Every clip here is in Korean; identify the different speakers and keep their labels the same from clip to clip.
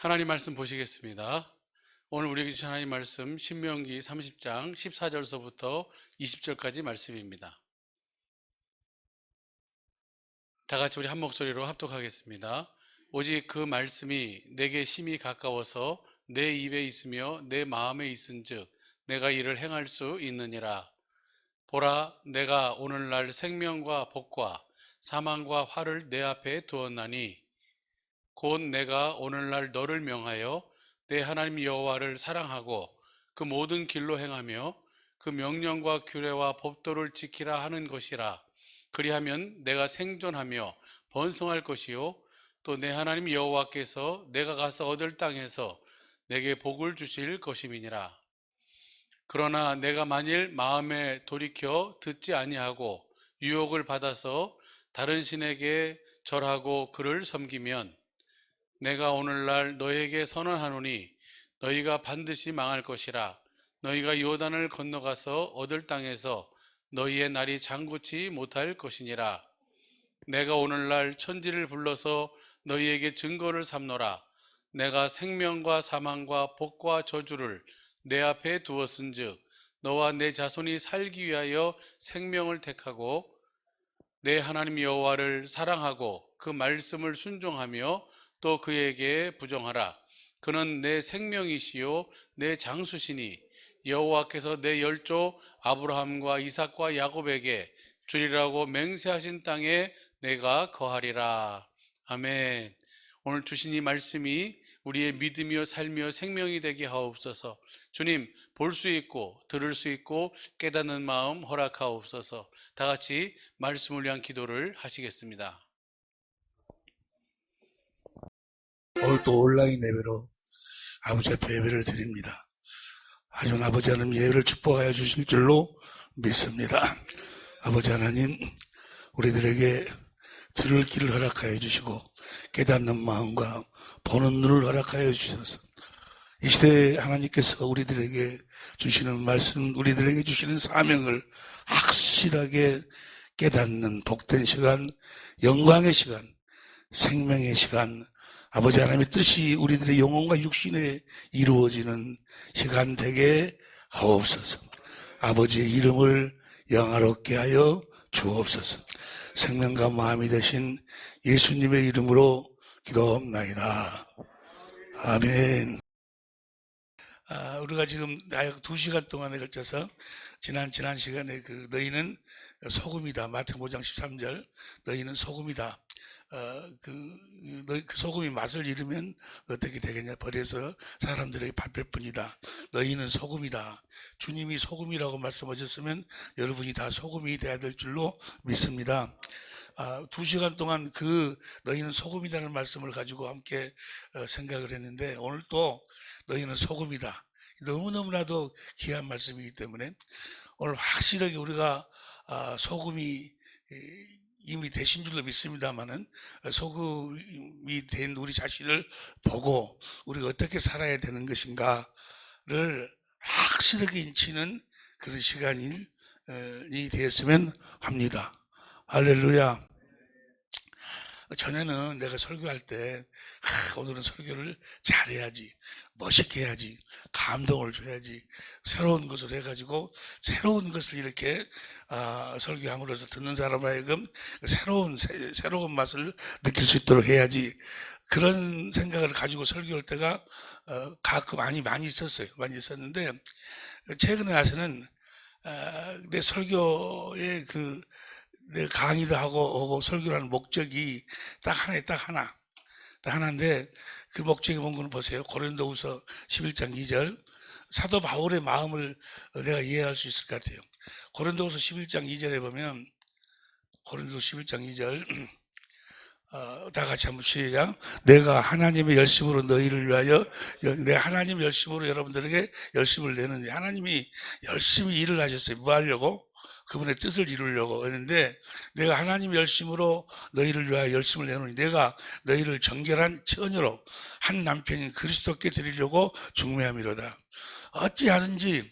Speaker 1: 하나님 말씀 보시겠습니다. 오늘 우리에게 주신 하나님 말씀 신명기 30장 14절서부터 20절까지 말씀입니다. 다 같이 우리 한 목소리로 합독하겠습니다. 오직 그 말씀이 내게 심히 가까워서 내 입에 있으며 내 마음에 있은즉 내가 이를 행할 수 있느니라. 보라, 내가 오늘날 생명과 복과 사망과 화를 내 앞에 두었나니 곧 내가 오늘날 너를 명하여 내 하나님 여호와를 사랑하고 그 모든 길로 행하며 그 명령과 규례와 법도를 지키라 하는 것이라. 그리하면 내가 생존하며 번성할 것이요 또 내 하나님 여호와께서 내가 가서 얻을 땅에서 내게 복을 주실 것임이니라. 그러나 내가 만일 마음에 돌이켜 듣지 아니하고 유혹을 받아서 다른 신에게 절하고 그를 섬기면 내가 오늘날 너에게 선언하노니 너희가 반드시 망할 것이라. 너희가 요단을 건너가서 얻을 땅에서 너희의 날이 장구치 못할 것이니라. 내가 오늘날 천지를 불러서 너희에게 증거를 삼노라. 내가 생명과 사망과 복과 저주를 내 앞에 두었은즉 너와 내 자손이 살기 위하여 생명을 택하고 내 하나님 여호와를 사랑하고 그 말씀을 순종하며 또 그에게 부정하라. 그는 내 생명이시요 내 장수시니 여호와께서 내 열조 아브라함과 이삭과 야곱에게 주리라고 맹세하신 땅에 내가 거하리라. 아멘. 오늘 주신 이 말씀이 우리의 믿음이요 삶이요 생명이 되게 하옵소서. 주님, 볼 수 있고 들을 수 있고 깨닫는 마음 허락하옵소서. 다 같이 말씀을 위한 기도를 하시겠습니다.
Speaker 2: 오늘 또 온라인 예배로 아버지 앞에 예배를 드립니다. 하지만 아버지 하나님 예배를 축복하여 주실 줄로 믿습니다. 아버지 하나님, 우리들에게 들을 길을 허락하여 주시고 깨닫는 마음과 보는 눈을 허락하여 주셔서 이 시대에 하나님께서 우리들에게 주시는 말씀, 우리들에게 주시는 사명을 확실하게 깨닫는 복된 시간, 영광의 시간, 생명의 시간, 아버지 하나님의 뜻이 우리들의 영혼과 육신에 이루어지는 시간 되게 하옵소서. 아버지의 이름을 영화롭게 하여 주옵소서. 생명과 마음이 되신 예수님의 이름으로 기도합나이다. 아멘. 우리가 지금 약 2시간 동안에 걸쳐서 지난 시간에 너희는 소금이다. 마태복음 5장 13절 너희는 소금이다. 그 소금이 맛을 잃으면 어떻게 되겠냐? 버려서 사람들에게 밟힐 뿐이다. 너희는 소금이다. 주님이 소금이라고 말씀하셨으면 여러분이 다 소금이 돼야 될 줄로 믿습니다. 2시간 동안 너희는 소금이라는 말씀을 가지고 함께 생각을 했는데 오늘 또 너희는 소금이다. 너무너무나도 귀한 말씀이기 때문에 오늘 확실하게 우리가 소금이 이미 되신 줄로 믿습니다만은 소금이 된 우리 자신을 보고 우리가 어떻게 살아야 되는 것인가를 확실하게 인치는 그런 시간이 되었으면 합니다. 할렐루야. 전에는 내가 설교할 때 오늘은 설교를 잘해야지, 멋있게 해야지, 감동을 줘야지, 새로운 것을 해가지고 새로운 것을 이렇게 설교함으로써 듣는 사람 하여금 새로운 맛을 느낄 수 있도록 해야지, 그런 생각을 가지고 설교할 때가 가끔 많이 있었어요. 많이 있었는데 최근에 와서는 내 설교의 내 강의도 하고 설교라는 목적이 딱 하나인데 그 목적이 뭔가를 보세요. 고린도후서 11장 2절 사도 바울의 마음을 내가 이해할 수 있을 것 같아요. 고린도후서 11장 2절에 보면 고린도후서 11장 2절 다 같이 한번 시작. 내가 하나님의 열심으로 너희를 위하여 내 하나님 열심으로 여러분들에게 열심을 내는 하나님이 열심히 일을 하셨어요. 뭐 하려고? 그분의 뜻을 이루려고 했는데 내가 하나님의 열심으로 너희를 위하여 열심을 내노니 내가 너희를 정결한 처녀로 한 남편인 그리스도께 드리려고 중매함이로다. 어찌하든지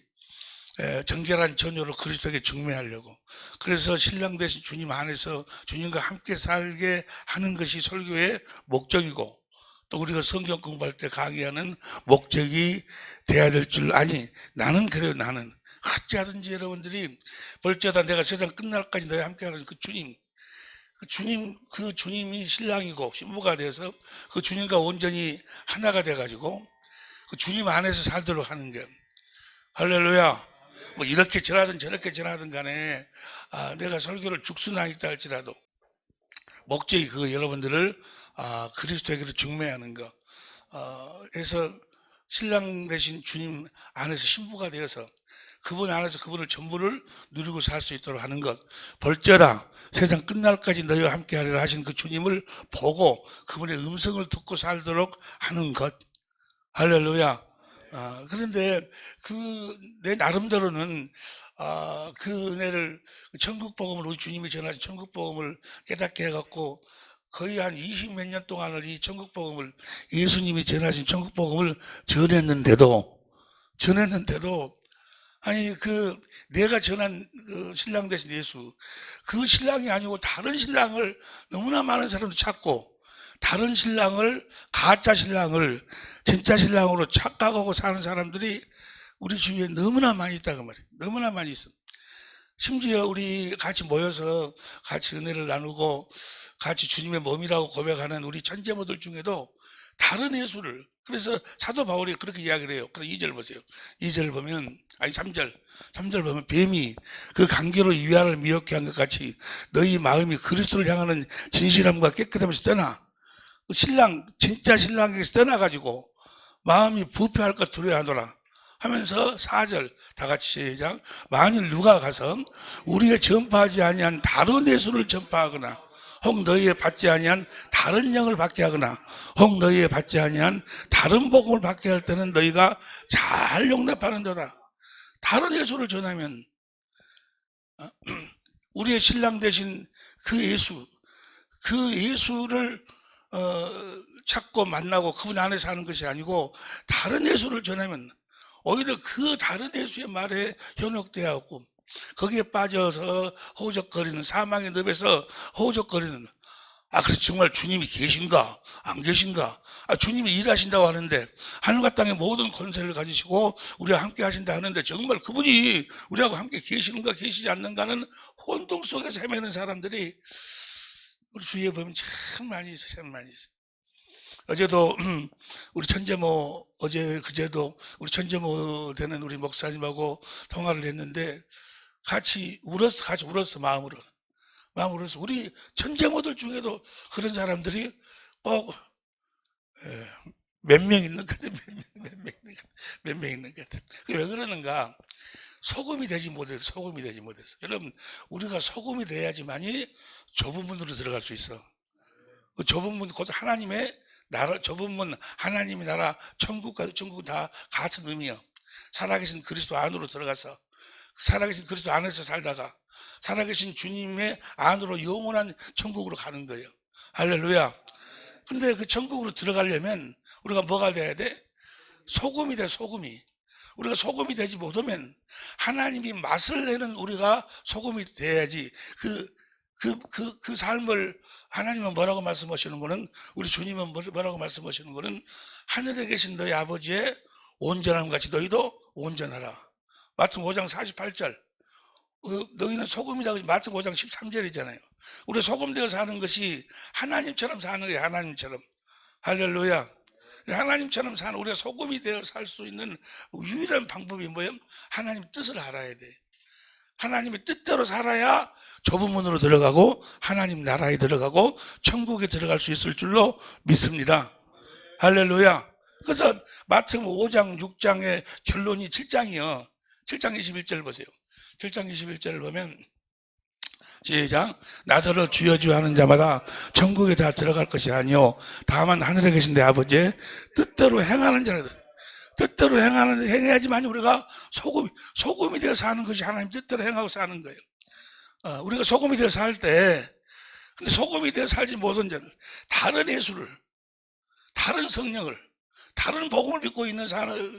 Speaker 2: 정결한 처녀로 그리스도에게 중매하려고. 그래서 신랑 되신 주님 안에서 주님과 함께 살게 하는 것이 설교의 목적이고 또 우리가 성경 공부할 때 강의하는 목적이 돼야 될 줄 아니, 나는 그래요. 나는 어찌하든지 여러분들이 벌쩌다 내가 세상 끝날까지 너희 함께하는 그 주님, 그 주님이 신랑이고 신부가 돼서 그 주님과 온전히 하나가 돼가지고 그 주님 안에서 살도록 하는 게, 할렐루야. 뭐 이렇게 전하든 저렇게 전하든 간에 내가 설교를 죽순나 있다 할지라도 목적이 그거, 여러분들을 그리스도에게로 중매하는 거, 해서 신랑 대신 주님 안에서 신부가 되어서 그분 안에서 그분을 전부를 누리고 살 수 있도록 하는 것. 벌쩌라 세상 끝날까지 너희와 함께 하리라 하신 그 주님을 보고 그분의 음성을 듣고 살도록 하는 것. 할렐루야. 그런데 내 나름대로는 그 은혜를, 천국 복음을, 우리 주님이 전하신 천국 복음을 깨닫게 해갖고 거의 한 20몇 년 동안을 이 천국 복음을, 예수님이 전하신 천국 복음을 전했는데도 아니 내가 전한 그 신랑 대신 예수, 그 신랑이 아니고 다른 신랑을 너무나 많은 사람들이 찾고, 다른 신랑을, 가짜 신랑을 진짜 신랑으로 착각하고 사는 사람들이 우리 주위에 너무나 많이 있다고 말이에요. 너무나 많이 있어. 심지어 우리 같이 모여서 같이 은혜를 나누고 같이 주님의 몸이라고 고백하는 우리 천재모들 중에도 다른 예수를, 그래서 사도 바울이 그렇게 이야기를 해요. 그래서 2절 보세요. 2절 보면, 아니 3절 보면, 뱀이 그 강교로 이와를 미혹해 한 것 같이 너희 마음이 그리스도를 향하는 진실함과 깨끗함에서 떠나, 신랑, 진짜 신랑에게서 떠나가지고 마음이 부패할 것 두려워하노라 하면서 4절 다 같이 시작. 만일 누가 가서 우리의 전파하지 아니한 다른 예수를 전파하거나 혹 너희에 받지 아니한 다른 영을 받게 하거나 혹 너희에 받지 아니한 다른 복음을 받게 할 때는 너희가 잘 용납하는도다. 다른 예수를 전하면 우리의 신랑 되신 그 예수를 찾고 만나고 그분 안에 사는 것이 아니고 다른 예수를 전하면 오히려 그 다른 예수의 말에 현혹되었고 거기에 빠져서 허우적거리는, 사망의 늪에서 허우적거리는, 그래서 정말 주님이 계신가 안 계신가, 주님이 일하신다고 하는데 하늘과 땅의 모든 권세를 가지시고 우리와 함께 하신다 하는데 정말 그분이 우리하고 함께 계시는가 계시지 않는가는 혼동 속에서 헤매는 사람들이 우리 주위에 보면 참 많이 있어요. 참 많이 있어요. 어제도 우리 천재모, 그제도 우리 천재모 되는 우리 목사님하고 통화를 했는데 같이 울었어. 마음으로. 우리 천재모들 중에도 그런 사람들이 몇 명 있는 것 같아. 몇 명 있는 것 같아. 왜 그러는가? 소금이 되지 못해서. 여러분, 우리가 소금이 돼야지만이 좁은 문으로 들어갈 수 있어. 그 좁은 문, 곧 하나님의 나라, 좁은 문, 하나님의 나라, 천국과 천국 다 같은 의미요. 살아계신 그리스도 안으로 들어가서, 살아계신 그리스도 안에서 살다가 살아계신 주님의 안으로 영원한 천국으로 가는 거예요. 할렐루야. 근데 그 천국으로 들어가려면 우리가 뭐가 돼야 돼? 소금이 돼, 소금이. 우리가 소금이 되지 못하면, 하나님이 맛을 내는 우리가 소금이 돼야지. 그 삶을 하나님은 뭐라고 말씀하시는 거는, 우리 주님은 뭐라고 말씀하시는 거는, 하늘에 계신 너희 아버지의 온전함 같이 너희도 온전하라. 마태복음 5장 48절. 너희는 소금이라고, 마태복음 5장 13절이잖아요. 우리 소금 되어 사는 것이 하나님처럼 사는 거예요. 하나님처럼. 할렐루야. 하나님처럼 사는, 우리가 소금이 되어 살 수 있는 유일한 방법이 뭐예요? 하나님 뜻을 알아야 돼. 하나님의 뜻대로 살아야 좁은 문으로 들어가고 하나님 나라에 들어가고 천국에 들어갈 수 있을 줄로 믿습니다. 할렐루야. 그래서 마태복음 5장 6장의 결론이 7장이요. 7장 21절 보세요. 7장 21절을 보면, 시작. 나더러 주여 주여 하는 자마다 천국에 다 들어갈 것이 아니요 다만 하늘에 계신 내 아버지의 뜻대로 행하는 자라다. 뜻대로 행해야지만 우리가 소금이 되어 사는 것이 하나님 뜻대로 행하고 사는 거예요. 우리가 소금이 되어 살 때, 근데 소금이 되어 살지 못한 자들, 다른 예수를, 다른 성령을, 다른 복음을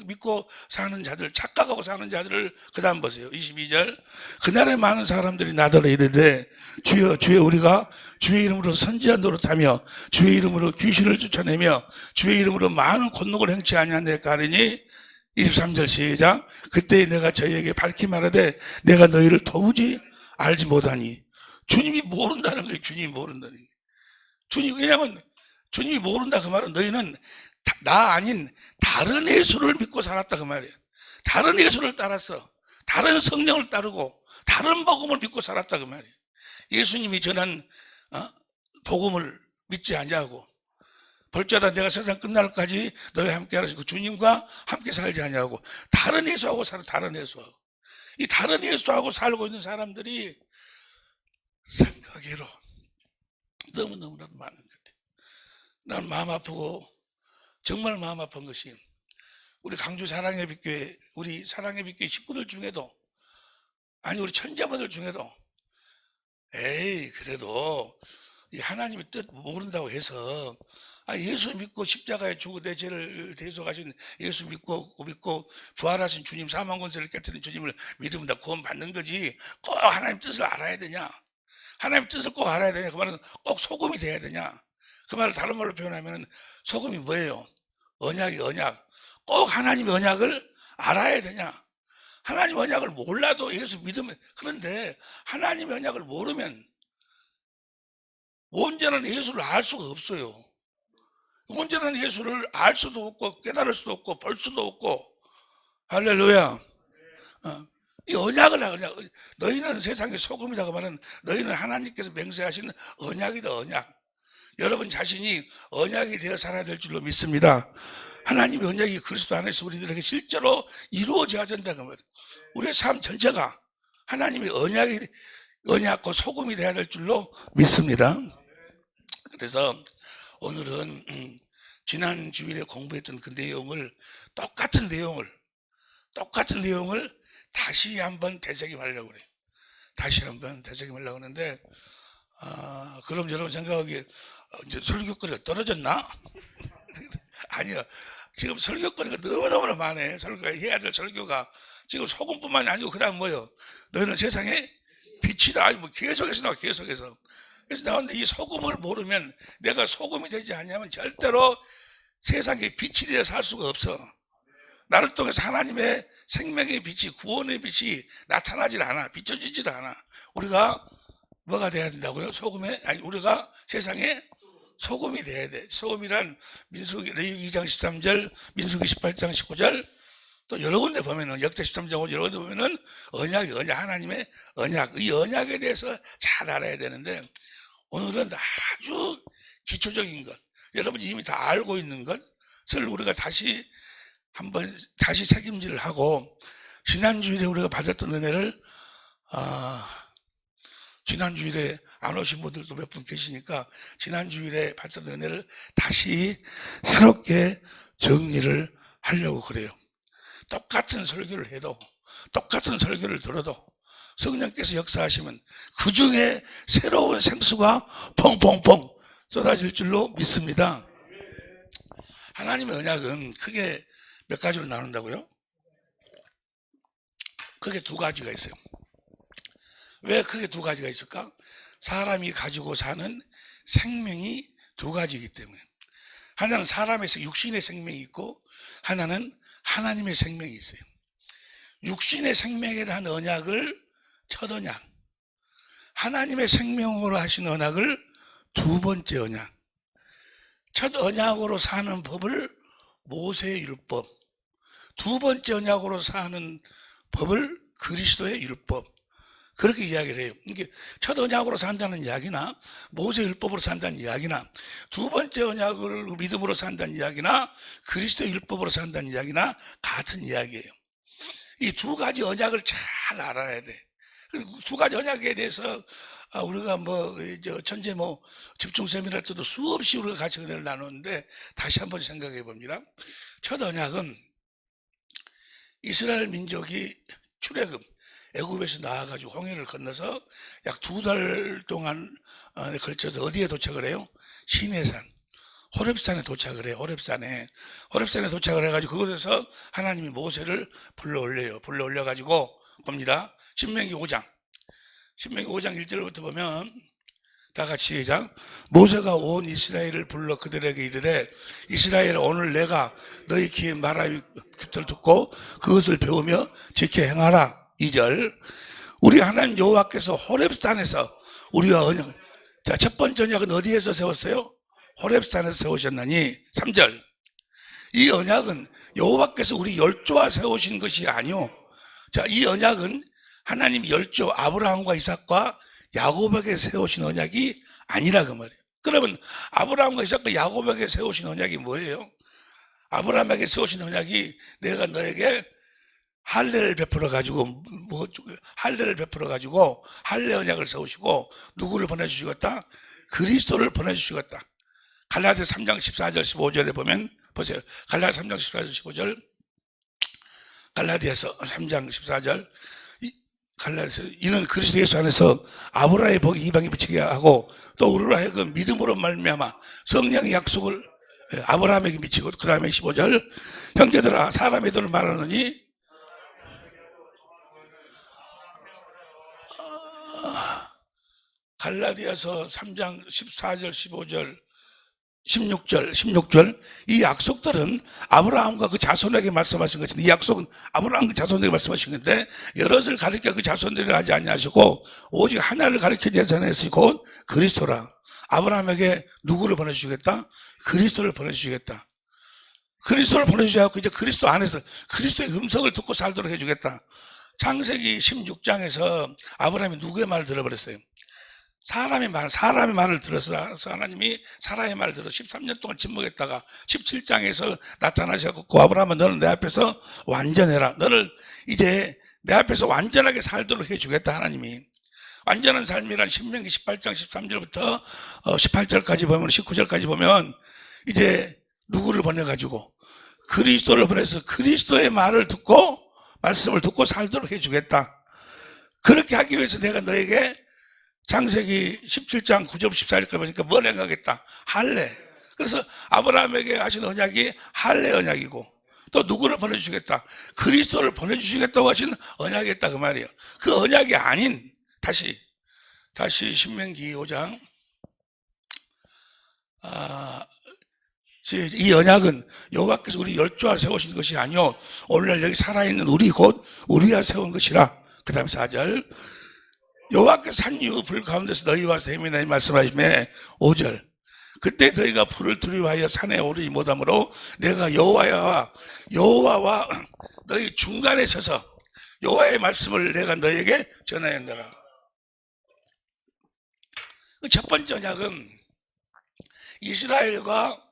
Speaker 2: 믿고 사는 자들, 착각하고 사는 자들을 그 다음 보세요. 22절. 그날에 많은 사람들이 나더러 이르되 주여 주여 우리가 주의 이름으로 선지자 노릇하며 주의 이름으로 귀신을 쫓아내며 주의 이름으로 많은 권능을 행치 아니하나이까 하리니 23절 시작. 그때 내가 저희에게 밝히 말하되 내가 너희를 도무지 알지 못하니. 주님이 모른다는 거예요. 주님이 모른다는 거예요. 왜냐하면 주님이 모른다 그 말은 너희는 나 아닌 다른 예수를 믿고 살았다 그 말이에요. 다른 예수를 따랐어. 다른 성령을 따르고 다른 복음을 믿고 살았다 그 말이에요. 예수님이 전한 복음을 믿지 아니하고 벌자다 내가 세상 끝날까지 너희 함께 하라. 그 주님과 함께 살지 아니하고 다른 예수하고 살아. 다른 예수하고. 이 다른 예수하고 살고 있는 사람들이 생각외로 너무너무나 많은 것 같아요. 난 마음 아프고 정말 마음 아픈 것이 우리 강주 사랑의 빛교회, 우리 사랑의 빛교회 식구들 중에도, 아니 우리 천자분들 중에도 그래도 이 하나님의 뜻 모른다고 해서 예수 믿고 십자가에 죽고 내 죄를 대속하신 예수 믿고 부활하신 주님, 사망 권세를 깨뜨린 주님을 믿으면 다 구원 받는 거지 꼭 하나님 뜻을 알아야 되냐? 하나님 뜻을 꼭 알아야 되냐? 그 말은 꼭 소금이 돼야 되냐? 그 말을 다른 말로 표현하면 소금이 뭐예요? 언약이 언약. 꼭 하나님의 언약을 알아야 되냐? 하나님의 언약을 몰라도 예수 믿으면, 그런데 하나님의 언약을 모르면 온전한 예수를 알 수가 없어요. 온전한 예수를 알 수도 없고 깨달을 수도 없고 볼 수도 없고. 할렐루야. 이 언약을 너희는 세상의 소금이라고 말하는, 너희는 하나님께서 맹세하신 언약이다. 언약. 여러분 자신이 언약이 되어 살아야 될 줄로 믿습니다. 하나님의 언약이 그리스도 안에서 우리들에게 실제로 이루어져야 된다고 말이에요. 우리의 삶 전체가 하나님의 언약과 소금이 되어야 될 줄로 믿습니다. 그래서 오늘은 지난 주일에 공부했던 그 내용을, 똑같은 내용을 다시 한번 되새김하려고 그래요. 다시 한번 되새김하려고 하는데, 그럼 여러분 생각하기에 이제 설교거리가 떨어졌나? 아니요. 지금 설교거리가 너무너무 많아요. 설교가 해야 될 설교가. 지금 소금뿐만이 아니고 그 다음 뭐요? 너희는 세상에 빛이다. 아니 뭐 계속해서 나와, 계속해서. 그래서 나오는데 이 소금을 모르면, 내가 소금이 되지 않냐면 절대로 세상에 빛이 되어 살 수가 없어. 나를 통해서 하나님의 생명의 빛이, 구원의 빛이 나타나질 않아. 비춰지질 않아. 우리가 뭐가 돼야 된다고요? 우리가 세상에 소금이 돼야 돼. 소금이란 민수기 2장 13절, 민수기 18장 19절, 또 여러 군데 보면은, 역대 13장 여러 군데 보면은 언약, 하나님의 언약, 이 언약에 대해서 잘 알아야 되는데, 오늘은 아주 기초적인 것, 여러분이 이미 다 알고 있는 것을 우리가 다시 책임질을 하고, 지난주일에 우리가 받았던 은혜를, 지난주일에 안 오신 분들도 몇 분 계시니까 지난주일에 받았던 은혜를 다시 새롭게 정리를 하려고 그래요. 똑같은 설교를 해도, 똑같은 설교를 들어도 성령께서 역사하시면 그 중에 새로운 생수가 펑펑펑 쏟아질 줄로 믿습니다. 하나님의 언약은 크게 몇 가지로 나눈다고요? 크게 두 가지가 있어요. 왜 크게 두 가지가 있을까? 사람이 가지고 사는 생명이 두 가지이기 때문에. 하나는 사람의 육신의 생명이 있고, 하나는 하나님의 생명이 있어요. 육신의 생명에 대한 언약을 첫 언약, 하나님의 생명으로 하신 언약을 두 번째 언약. 첫 언약으로 사는 법을 모세의 율법, 두 번째 언약으로 사는 법을 그리스도의 율법, 그렇게 이야기를 해요. 이게 첫 언약으로 산다는 이야기나, 모세 율법으로 산다는 이야기나, 두 번째 언약을 믿음으로 산다는 이야기나, 그리스도의 율법으로 산다는 이야기나 같은 이야기예요. 이 두 가지 언약을 잘 알아야 돼. 두 가지 언약에 대해서 우리가 천재 집중 세미나 때도 수없이 우리가 같이 은혜를 나누는데, 다시 한번 생각해 봅니다. 첫 언약은 이스라엘 민족이 출애굽, 애굽에서 나와가지고 홍해를 건너서 약 2달 동안 걸쳐서 어디에 도착을 해요? 시내산. 호렙산에 도착을 해요. 호렙산에 도착을 해가지고 그곳에서 하나님이 모세를 불러 올려가지고 봅니다. 신명기 5장 1절부터 보면 다 같이 시작. 모세가 온 이스라엘을 불러 그들에게 이르되 이스라엘, 오늘 내가 너희 귀에 말하는 규례를 듣고 그것을 배우며 지켜 행하라. 2절. 우리 하나님 여호와께서 호렙산에서 우리와 언약, 자, 첫 번째 언약은 어디에서 세웠어요? 호렙산에서 세우셨나니. 3절. 이 언약은 여호와께서 우리 열조와 세우신 것이 아니오. 자, 이 언약은 하나님 열조 아브라함과 이삭과 야곱에게 세우신 언약이 아니라 그 말이에요. 그러면 아브라함과 이삭과 야곱에게 세우신 언약이 뭐예요? 아브라함에게 세우신 언약이 내가 너에게 할례를 베풀어 가지고 할례 언약을 세우시고 누구를 보내주시겠다? 그리스도를 보내주시겠다. 갈라디아 3장 14절 15절에 보면 보세요. 갈라디아 3장 14절 15절 갈라디아서 3장 14절 갈라디아서 이는 그리스도 예수 안에서 아브라함의 복이 이방에 미치게 하고 또 우리로 하여금 믿음으로 말미암아 성령의 약속을 아브라함에게 미치고 그 다음에 15절 형제들아 사람의 도를 말하느니 갈라디아서 3장 14절 15절 16절 이 약속들은 아브라함과 그 자손에게 말씀하신 것인데 이 약속은 아브라함 그 자손에게 말씀하신 건데 여럿을 가리켜 그 자손들을 하지 아니하시고 오직 하나를 가리켜 예산했으니 곧 그리스도라. 아브라함에게 누구를 보내주시겠다? 그리스도를 보내주시겠다. 그리스도를 보내주셔서 이제 그리스도 안에서 그리스도의 음성을 듣고 살도록 해주겠다. 창세기 16장에서 아브라함이 누구의 말을 들어버렸어요? 사람의 말을 들어서 하나님이 사람의 말을 들어 13년 동안 침묵했다가 17장에서 나타나셔서 아브라함아 너는 내 앞에서 완전해라. 너를 이제 내 앞에서 완전하게 살도록 해주겠다. 하나님이 완전한 삶이란 신명기 18장 13절부터 18절까지 보면 19절까지 보면 이제 누구를 보내가지고 그리스도를 보내서 그리스도의 말을 듣고 말씀을 듣고 살도록 해주겠다. 그렇게 하기 위해서 내가 너에게 창세기 17장 9절 14절까지 보니까 뭘 행하겠다? 할례. 그래서 아브라함에게 하신 언약이 할례 언약이고 또 누구를 보내주시겠다? 그리스도를 보내주시겠다고 하신 언약이었다 그 말이에요. 그 언약이 아닌 다시 신명기 5장 이 언약은 여호와께서 우리 열조와 세우신 것이 아니요 오늘날 여기 살아있는 우리 곧 우리가 세운 것이라. 그 다음 4절 여호와께서 산 이후 불 가운데서 너희와 세미나이 말씀하시매 5절 그때 너희가 불을 두려워하여 산에 오르지 못하므로 내가 여호와와 너희 중간에 서서 여호와의 말씀을 내가 너희에게 전하였노라. 첫 번째 언약은 이스라엘과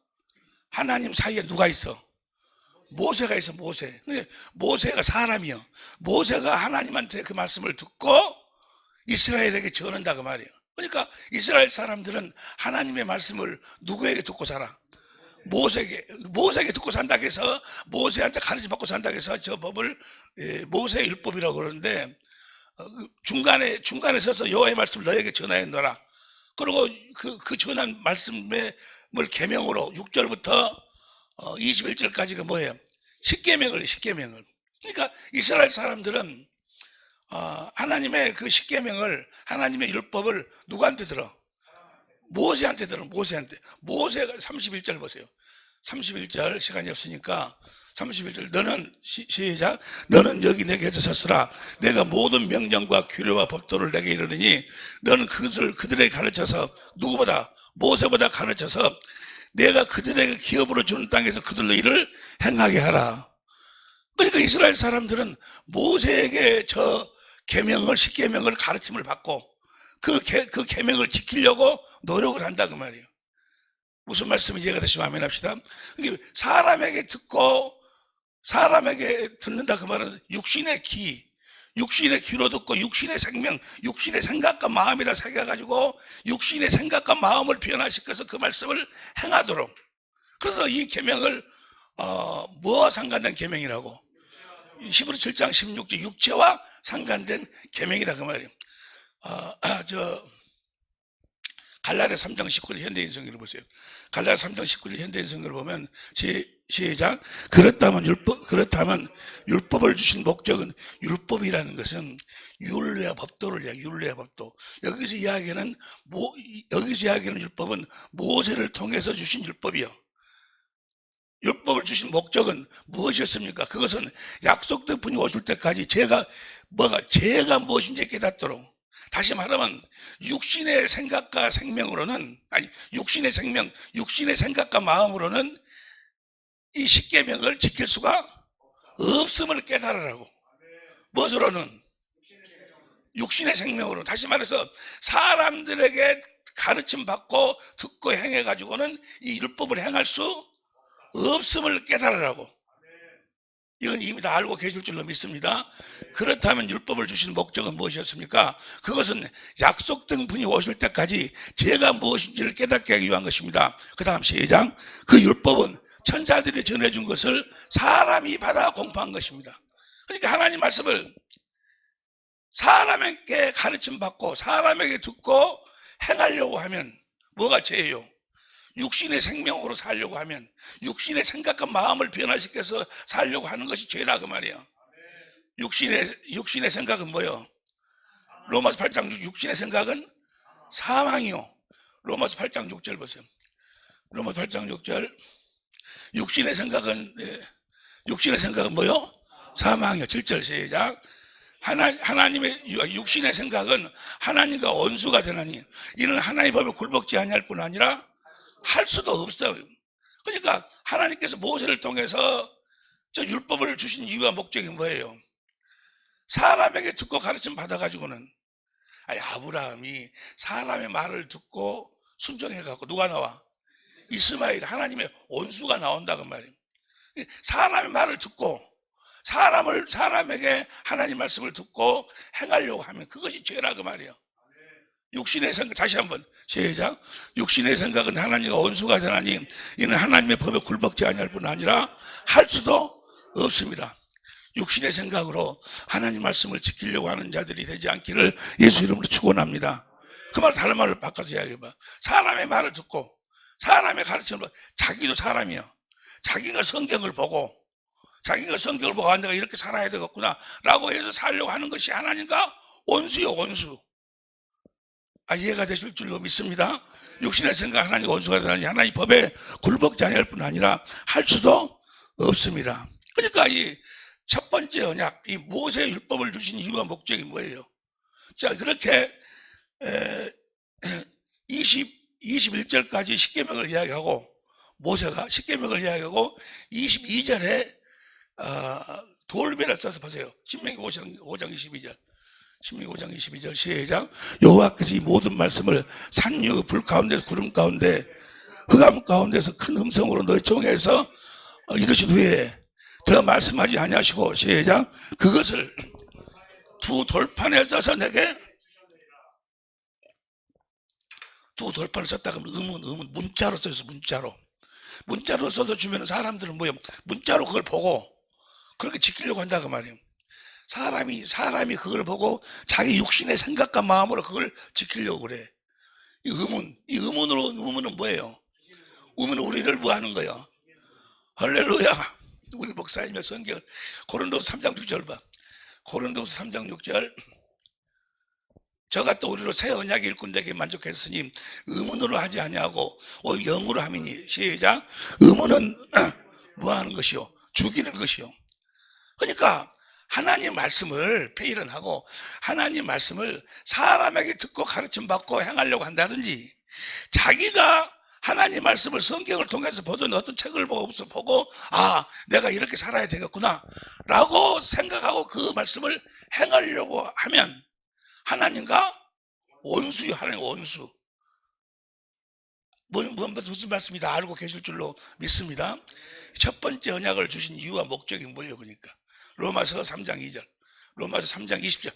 Speaker 2: 하나님 사이에 누가 있어? 모세가 있어. 모세가 사람이요. 모세가 하나님한테 그 말씀을 듣고 이스라엘에게 전한다 그 말이에요. 그러니까 이스라엘 사람들은 하나님의 말씀을 누구에게 듣고 살아? 모세에게 듣고 산다고 해서 모세한테 가르쳐 받고 산다고 해서 저 법을 모세의 율법이라고 그러는데 중간에 서서 여호와의 말씀을 너에게 전하였노라. 그리고 그 전한 말씀을 계명으로 6절부터 21절까지가 뭐예요? 십계명을. 그러니까 이스라엘 사람들은 하나님의 그 십계명을 하나님의 율법을 누구한테 들어? 모세한테 들어. 모세가 31절 보세요. 31절 시간이 없으니까 31절 너는 시작 너는 여기 내게 서서라. 내가 모든 명령과 규례와 법도를 내게 이르느니 너는 그것을 그들에게 가르쳐서 누구보다 모세보다 가르쳐서 내가 그들에게 기업으로 주는 땅에서 그들로 일을 행하게 하라. 그러니까 이스라엘 사람들은 모세에게 저 계명을 십계명을 가르침을 받고 그 계명을 지키려고 노력을 한다 그 말이에요. 무슨 말씀인지 이해가 되시면 아멘 합시다. 사람에게 듣는다 그 말은 육신의 귀로 듣고 육신의 생명, 육신의 생각과 마음이라 새겨가지고 육신의 생각과 마음을 변화시켜서 그 말씀을 행하도록. 그래서 이 계명을 뭐와 상관된 계명이라고? 히브리 7장 16절 육체와 상관된 계명이다 그 말이에요. 갈라디아 3장 19절 현대인성기를 보세요. 갈라디아 3장 19절 현대인 성경을 보면 시작. 그렇다면 율법을 주신 목적은, 율법이라는 것은 율례와 법도를 이야기해요. 율례와 법도. 여기서 이야기하는 율법은 모세를 통해서 주신 율법이요. 율법을 주신 목적은 무엇이었습니까? 그것은 약속된 분이 오실 때까지 제가 무엇인지 깨닫도록. 다시 말하면 육신의 생각과 생명으로는, 육신의 생각과 마음으로는 이 십계명을 지킬 수가 없음을 깨달으라고. 무엇으로는? 육신의 생명으로. 다시 말해서 사람들에게 가르침 받고 듣고 행해 가지고는 이 율법을 행할 수 없음을 깨달으라고. 이건 이미 다 알고 계실 줄로 믿습니다. 그렇다면 율법을 주신 목적은 무엇이었습니까? 그것은 약속된 분이 오실 때까지 제가 무엇인지를 깨닫게 하기 위한 것입니다. 그 다음 시작. 그 율법은 천사들이 전해준 것을 사람이 받아 공포한 것입니다. 그러니까 하나님 말씀을 사람에게 가르침 받고 사람에게 듣고 행하려고 하면 뭐가 죄예요? 육신의 생명으로 살려고 하면, 육신의 생각과 마음을 변화시켜서 살려고 하는 것이 죄라 그 말이에요. 육신의 생각은 뭐예요? 로마서 8장 6, 육신의 생각은 사망이요. 로마서 8장 6절 보세요. 로마서 8장 6절. 육신의 생각은 뭐요? 사망이요. 7절 시작. 하나님의 육신의 생각은 하나님과 원수가 되나니 이는 하나님의 법에 굴복지 아니할 뿐 아니라 할 수도 없어요. 그러니까 하나님께서 모세를 통해서 저 율법을 주신 이유와 목적이 뭐예요? 사람에게 듣고 가르침 받아가지고는, 아브라함이 사람의 말을 듣고 순종해갖고 누가 나와? 이스마엘, 하나님의 원수가 나온다고 말이에요. 사람의 말을 듣고 사람에게 하나님 말씀을 듣고 행하려고 하면 그것이 죄라 그 말이에요. 육신의 생각, 다시 한번 시작. 육신의 생각은 하나님과 원수가 되나니 이는 하나님의 법에 굴복지 아니할 뿐 아니라 할 수도 없습니다. 육신의 생각으로 하나님 말씀을 지키려고 하는 자들이 되지 않기를 예수 이름으로 축원합니다. 그 말 다른 말을 바꿔서 이야기해봐. 사람의 말을 듣고 사람의 가르침을, 자기도 사람이요. 자기가 성경을 보고 내가 이렇게 살아야 되겠구나 라고 해서 살려고 하는 것이 하나님과 원수요, 원수. 이해가 되실 줄로 믿습니다. 육신의 생각 하나님 원수가 되나니 하나님 법에 굴복지 아니할 뿐 아니라 할 수도 없습니다. 그러니까 이 첫 번째 언약, 이 모세의 율법을 주신 이유와 목적이 뭐예요? 자, 그렇게 21절까지 십계명을 이야기하고, 모세가 십계명을 이야기하고 22절에 돌배를 써서 보세요. 신명기 5장 22절. 신명기 5장 22절 시작. 여호와께서 이 모든 말씀을 산 위에 불 가운데서 구름 가운데 흑암 가운데서 큰 음성으로 너희 종에서 이르신 후에 더 말씀하지 아니하시고 시작. 그것을 두 돌판에 써서 내게, 두 돌판을 썼다 그러면 의문 문자로 써서 문자로 써서 주면 사람들은 뭐예요? 문자로 그걸 보고 그렇게 지키려고 한다 그 말이에요. 사람이 그걸 보고 자기 육신의 생각과 마음으로 그걸 지키려고 그래. 의문은 뭐예요? 의문은 우리를 뭐 하는 거예요? 할렐루야. 우리 목사님의 성경 고린도서 3장 6절 봐. 고린도서 3장 6절. 저가 또 우리로 새 언약의 일꾼에게 만족했으니 의문으로 하지 아니하고 영으로 함이니 시작. 의문은 뭐 하는 것이요? 죽이는 것이요. 그러니까 하나님 말씀을 폐일은하고 하나님 말씀을 사람에게 듣고 가르침 받고 행하려고 한다든지, 자기가 하나님 말씀을 성경을 통해서 보던 어떤 책을 보고 내가 이렇게 살아야 되겠구나 라고 생각하고 그 말씀을 행하려고 하면 하나님과 원수요. 하나님 원수. 무슨 말씀이 다 알고 계실 줄로 믿습니다. 첫 번째 언약을 주신 이유와 목적이 뭐예요? 그러니까 로마서 3장 2절, 로마서 3장 20절,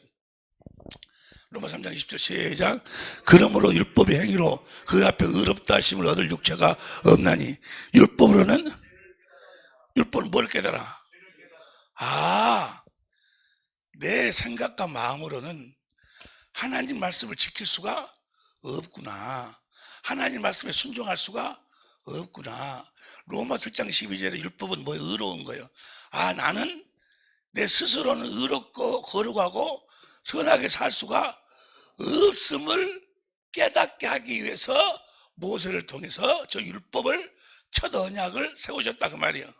Speaker 2: 로마서 3장 20절 시작. 그러므로 율법의 행위로 그 앞에 의롭다 하심을 얻을 육체가 없나니 율법은 뭘 깨달아? 내 생각과 마음으로는 하나님 말씀을 지킬 수가 없구나. 하나님 말씀에 순종할 수가 없구나. 로마 7장 12절에 율법은 뭐 의로운 거예요. 아, 나는 내 스스로는 의롭고 거룩하고 선하게 살 수가 없음을 깨닫게 하기 위해서 모세를 통해서 저 율법을 첫 언약을 세우셨다 그 말이에요.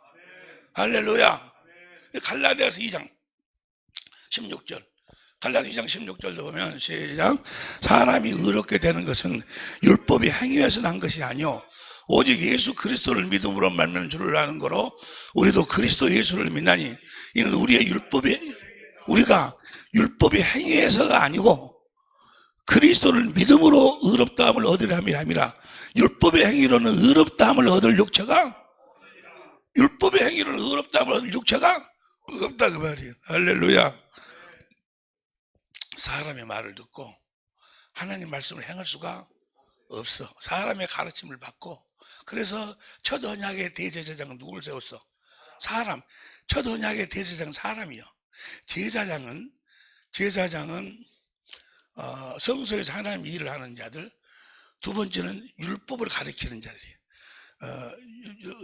Speaker 2: 할렐루야. 갈라디아서 2장 16절. 갈라디아서 2장 16절도 보면 시작. 사람이 의롭게 되는 것은 율법이 행위에서 난 것이 아니요 오직 예수 그리스도를 믿음으로 말미암는 줄을 아는 거로 우리도 그리스도 예수를 믿나니 이는 우리가 율법이 행위에서가 아니고 그리스도를 믿음으로 의롭다함을 얻으려 함이라. 율법의 행위로는 의롭다함을 얻을 육체가 율법의 행위로는 의롭다함을 얻을 육체가 없다 그 말이에요. 할렐루야. 사람의 말을 듣고 하나님 말씀을 행할 수가 없어. 사람의 가르침을 받고. 그래서 첫 언약의 대제사장은 누구를 세웠어? 사람. 첫 언약의 대제사장은 사람이요. 제사장은 성소에서 하나님 일을 하는 자들. 두 번째는 율법을 가르치는 자들이에요.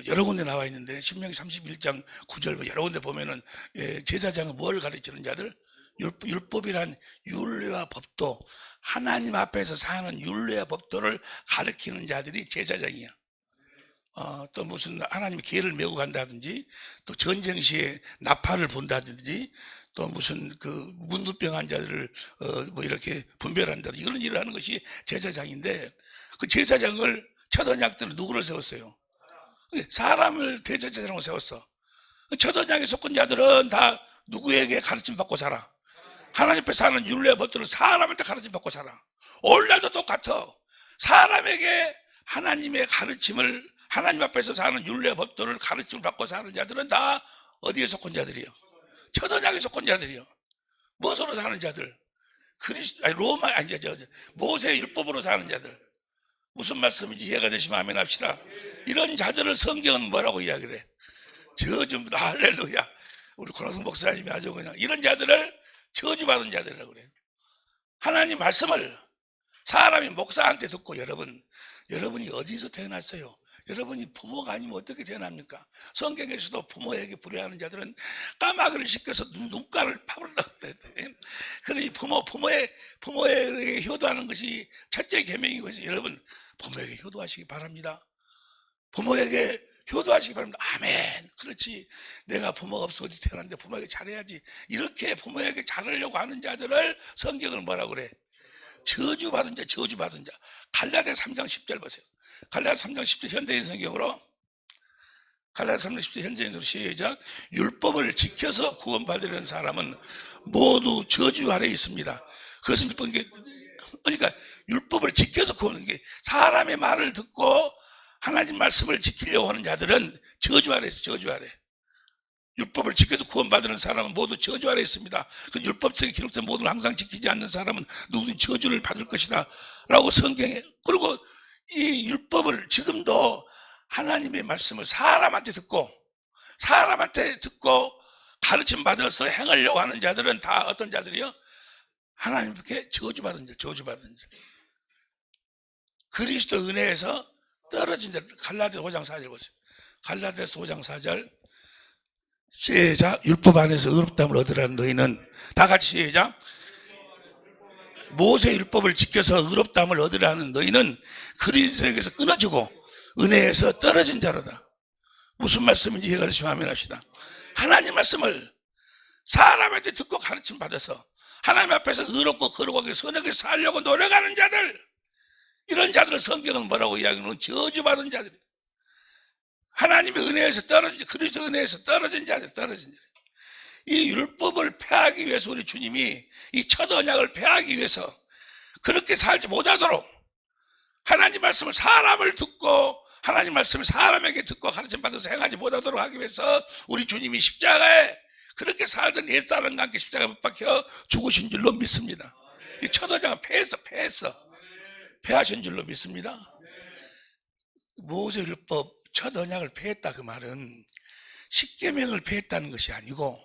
Speaker 2: 여러 군데 나와 있는데 신명기 31장 9절 여러 군데 보면은 제사장은 뭘 가르치는 자들? 율법이란 율례와 법도, 하나님 앞에서 사는 율례와 법도를 가르치는 자들이 제사장이야. 또 무슨 하나님의 계를 메고 간다든지, 또 전쟁 시에 나팔을 본다든지, 또 무슨 그 문두병 환자들을 뭐 이렇게 분별한다든지 이런 일을 하는 것이 제사장인데, 그 제사장을 첫 언약 때는 누구를 세웠어요? 사람을 대제사장으로 세웠어. 첫 언약에 속한 자들은 다 누구에게 가르침 받고 살아? 하나님 앞에 사는 율례 법들은 사람한테 가르침 받고 살아. 오늘날도 똑같아. 사람에게 하나님의 가르침을, 하나님 앞에서 사는 율례 법들을 가르침을 받고 사는 자들은 다 어디에 속한 자들이요? 첫 언약에 속한 자들이요. 무엇으로 사는 자들? 모세의 율법으로 사는 자들. 무슨 말씀인지 이해가 되시면 아멘 합시다. 이런 자들을 성경은 뭐라고 이야기를 해? 할렐루야. 우리 권호성 목사님이 아주 그냥 이런 자들을 저주받은 자들이라고 그래요. 하나님 말씀을 사람이 목사한테 듣고 여러분이 어디서 태어났어요? 여러분이 부모가 아니면 어떻게 태어납니까? 성경에서도 부모에게 불효하는 자들은 까마귀를 시켜서 눈가를 파버린다고 그랬더니 그러니 부모에게 효도하는 것이 첫째 계명이고 여러분 부모에게 효도하시기 바랍니다. 부모에게 효도하시기 바랍니다. 아멘. 그렇지. 내가 부모가 없어 어디 태어났는데 부모에게 잘해야지. 이렇게 부모에게 잘하려고 하는 자들을 성경은 뭐라고 그래? 저주받은 자. 갈라디아 3장 10절 보세요. 갈라디아 3장 10절 현대인 성경으로 갈라디아 3장 10절 현대인으로 시작. 율법을 지켜서 구원받으려는 사람은 모두 저주 아래에 있습니다. 그것은 그러니까 율법을 지켜서 구원하는 게 사람의 말을 듣고 하나님 말씀을 지키려고 하는 자들은 저주 아래 있어. 저주 아래. 율법을 지켜서 구원받는 사람은 모두 저주 아래 있습니다. 그 율법책에 기록된 모든 항상 지키지 않는 사람은 누구든 저주를 받을 것이다 라고 성경에. 그리고 이 율법을 지금도 하나님의 말씀을 사람한테 듣고 가르침 받아서 행하려고 하는 자들은 다 어떤 자들이요? 하나님께 저주받은 자. 그리스도 은혜에서 떨어진 자. 갈라디아서 5장 4절 보세요. 갈라디아서 5장 4절 시작. 율법 안에서 의롭다함을 얻으라는 너희는 다 같이 시작. 모세 율법을 지켜서 의롭다함을 얻으라는 너희는 그리스도에게서 끊어지고 은혜에서 떨어진 자로다. 무슨 말씀인지 이해가 되시면 아멘 합시다. 하나님 말씀을 사람한테 듣고 가르침 받아서 하나님 앞에서 의롭고 거룩하게 선하게 살려고 노력하는 자들, 이런 자들을 성경은 뭐라고 이야기하는? 저주받은 자들. 하나님의 은혜에서 떨어진, 그리스도 은혜에서 떨어진 자들. 이 율법을 폐하기 위해서 우리 주님이 이 첫 언약을 폐하기 위해서 그렇게 살지 못하도록 하나님 말씀을 사람을 듣고 하나님 말씀을 사람에게 듣고 가르침 받아서 행하지 못하도록 하기 위해서 우리 주님이 십자가에 그렇게 살던 옛사람과 함께 십자가에 못 박혀 죽으신 줄로 믿습니다. 이 첫 언약은 폐하신 줄로 믿습니다. 모세 율법 첫 언약을 폐했다 그 말은 십계명을 폐했다는 것이 아니고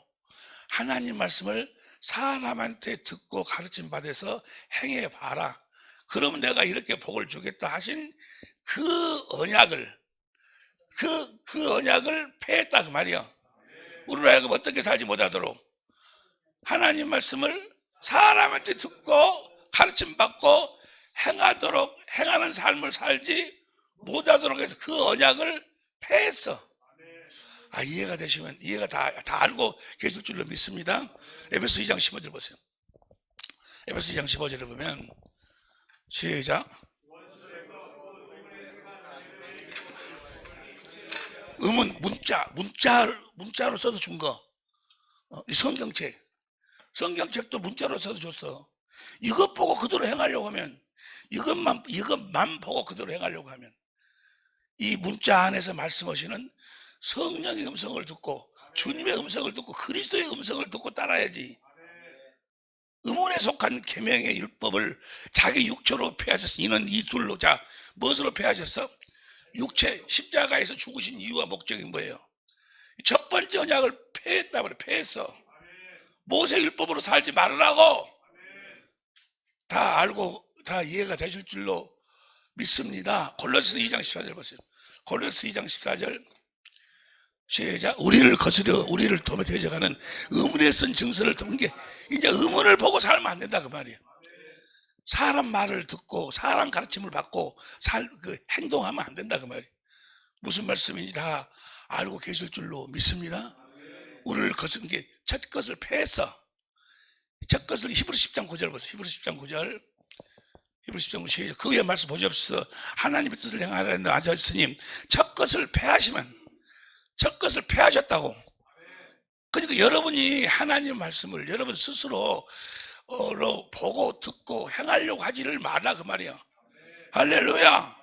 Speaker 2: 하나님 말씀을 사람한테 듣고 가르침 받아서 행해봐라. 그러면 내가 이렇게 복을 주겠다 하신 그 언약을 그 언약을 폐했다 그 말이야. 우리로 하여금 어떻게 살지 못하도록 하나님 말씀을 사람한테 듣고 가르침 받고 행하는 삶을 살지 못하도록 해서 그 언약을 폐했어. 이해가 되시면 이해가 다 알고 계실 줄로 믿습니다. 에베소 2장 15절 보세요. 에베소 2장 15절에 보면 시작. 음은 문자로 써서 준 거. 이 성경책도 문자로 써서 줬어. 이것 보고 그대로 행하려고 하면 이것만 보고 그대로 행하려고 하면 이 문자 안에서 말씀하시는 성령의 음성을 듣고 주님의 음성을 듣고 그리스도의 음성을 듣고 따라야지. 음원에 속한 계명의 율법을 자기 육체로 폐하셨어. 이는 이 둘로. 자, 무엇으로 폐하셨어? 육체 십자가에서 죽으신 이유와 목적이 뭐예요? 첫 번째 언약을 폐했다 그래. 폐했어. 모세 율법으로 살지 말으라고. 다 알고 다 이해가 되실 줄로 믿습니다. 골로새 2장 14절 보세요. 골로새 2장 14절 시작. 우리를 거스려 우리를 도매되어가는 의문에 쓴 증서를 듣는 게 이제 의문을 보고 살면 안 된다 그 말이에요. 사람 말을 듣고 사람 가르침을 받고 행동하면 안 된다 그 말이에요. 무슨 말씀인지 다 알고 계실 줄로 믿습니다. 우리를 거스른 게 첫 것을 폐했어. 첫 것을 히브리서 10장 9절 보세요. 히브리서 10장 9절. 히브리서 10장 9절. 그 위에 말씀 보시옵소서. 하나님의 뜻을 행하라는 아저씨님 첫 것을 폐하시면 첫 것을 폐하셨다고. 그러니까 여러분이 하나님 말씀을 여러분 스스로 보고 듣고 행하려고 하지를 마라 그 말이야. 할렐루야.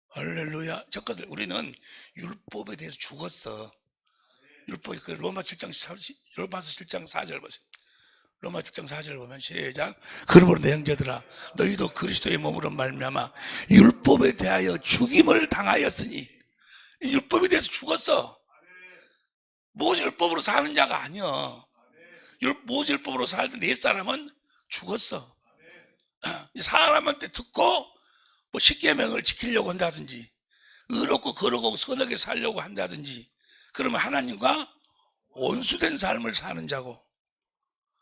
Speaker 2: 할렐루야. 첫 것을 우리는 율법에 대해서 죽었어. 율법이 그 로마서 7장 4절 보세요. 로마서 7장 4절 보면 시작. 그러므로 내 형제들아 너희도 그리스도의 몸으로 말미암아 율법에 대하여 죽임을 당하였으니. 이 율법에 대해서 죽었어. 모세 율법으로 사는 자가 아니야. 모세 율법으로 살던 옛사람은 죽었어. 사람한테 듣고 뭐 십계명을 지키려고 한다든지 의롭고 거룩하고 선하게 살려고 한다든지 그러면 하나님과 원수된 삶을 사는 자고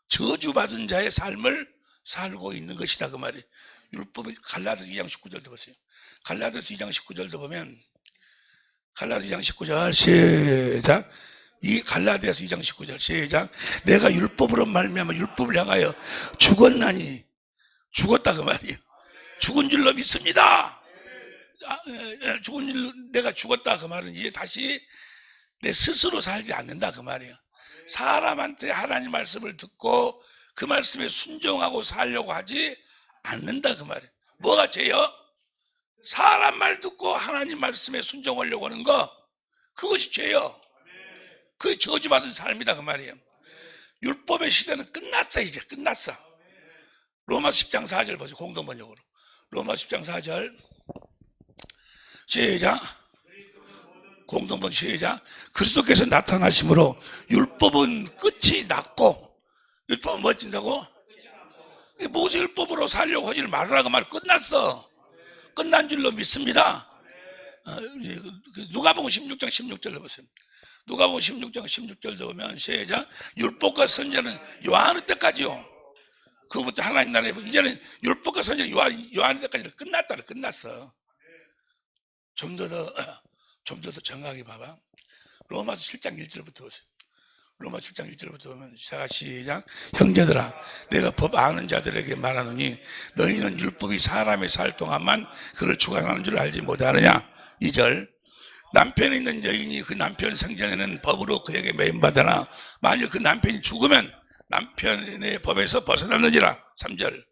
Speaker 2: 저주받은 자의 삶을 살고 있는 것이다 그 말이에요. 율법이 갈라디아서 2장 19절도 보세요. 갈라디아서 2장 19절도 보면 갈라디아서 2장 19절 시작. 이 갈라디아서 2장 19절 시작. 내가 율법으로 말미암아 율법을 향하여 죽었나니 죽었다 그 말이에요. 죽은 줄로 믿습니다. 내가 죽었다 그 말은 이제 다시 내 스스로 살지 않는다 그 말이에요. 사람한테 하나님 말씀을 듣고 그 말씀에 순종하고 살려고 하지 않는다 그 말이에요. 뭐가 죄요? 사람 말 듣고 하나님 말씀에 순종하려고 하는 거 그것이 죄요. 그게 저주받은 삶이다 그 말이에요. 율법의 시대는 끝났어. 이제 끝났어. 로마서 10장 4절 보세요. 공동번역으로 로마서 10장 4절 시작. 공동번 시작. 그리스도께서 나타나심으로 율법은 끝이 났고 율법은 멋진다고? 모세 율법으로 살려고 하지를 말으라고 말 끝났어. 끝난 줄로 믿습니다. 누가복음 16장 16절도 보세요. 누가복음 16장 16절도 보면 시작. 율법과 선지자는 요한의 때까지요. 그것부터 하나님 나라에 이제는 율법과 선지자는 요한의 때까지는 끝났다. 끝났어. 좀 더 정확하게 봐봐. 로마서 7장 1절부터 보세요. 로마서 7장 1절부터 보면 시작. 형제들아 내가 법 아는 자들에게 말하노니 너희는 율법이 사람의 살 동안만 그를 주관하는 줄 알지 못하느냐. 2절. 남편이 있는 여인이 그 남편 생전에는 법으로 그에게 매임받으나 만일 그 남편이 죽으면 남편의 법에서 벗어났느니라. 3절.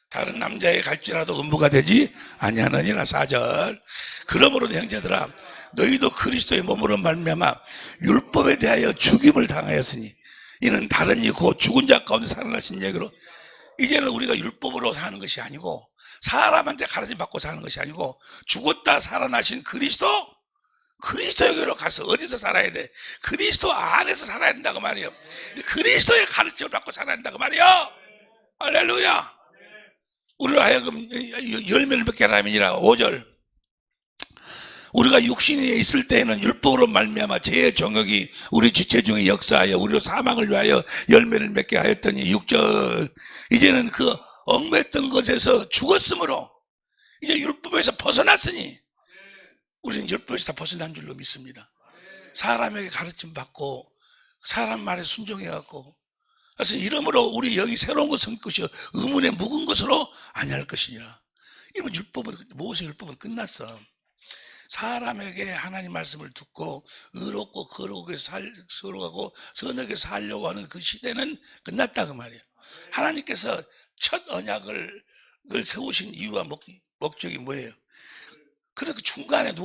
Speaker 2: 다른 남자에 갈지라도 음부가 되지 아니하느니라. 4절. 그러므로 형제들아 너희도 그리스도의 몸으로 말미암아 율법에 대하여 죽임을 당하였으니 이는 다른 이 곧 죽은 자 가운데 살아나신 얘기로 이제는 우리가 율법으로 사는 것이 아니고 사람한테 가르침 받고 사는 것이 아니고 죽었다 살아나신 그리스도 그리스도에게로 가서 어디서 살아야 돼? 그리스도 안에서 살아야 된다고 말이에요. 그리스도의 가르침을 받고 살아야 된다고 말이에요. 할렐루야. 우리로 하여금 열매를 맺게 하라면이라. 5절. 우리가 육신이 있을 때에는 율법으로 말미암아 죄의 정욕이 우리 지체 중에 역사하여 우리로 사망을 위하여 열매를 맺게 하였더니 6절. 이제는 그 얽매였던 것에서 죽었으므로 이제 율법에서 벗어났으니 우리는 율법에서 다 벗어난 줄로 믿습니다. 사람에게 가르침 받고 사람 말에 순종해갖고, 그래서 이러므로 우리 영이 새로운 것을 성 것이요 의문에 묵은 것으로 아니할 것이니라. 이러면 율법은, 모세 율법은 끝났어. 사람에게 하나님 말씀을 듣고 의롭고 거룩하게 살아가고 선하게 살려고 하는 그 시대는 끝났다 그 말이에요. 하나님께서 첫 언약을 세우신 이유와 목적이 뭐예요? 그래서 중간에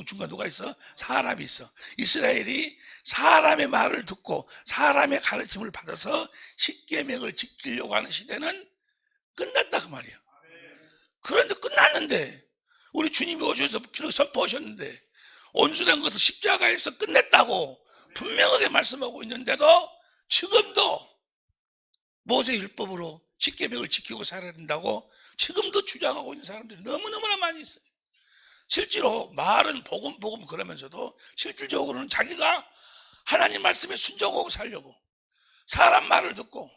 Speaker 2: 중간 누가 있어? 사람이 있어. 이스라엘이 사람의 말을 듣고 사람의 가르침을 받아서 십계명을 지키려고 하는 시대는 끝났다 그 말이에요. 그런데 끝났는데 우리 주님이 오셔서 그렇게 선포하셨는데 온수된 것을 십자가에서 끝냈다고 분명하게 말씀하고 있는데도 지금도 모세 율법으로 십계명을 지키고 살아야 된다고 지금도 주장하고 있는 사람들이 너무너무나 많이 있어요. 실제로 말은 복음 그러면서도 실질적으로는 자기가 하나님 말씀에 순종하고 살려고 사람 말을 듣고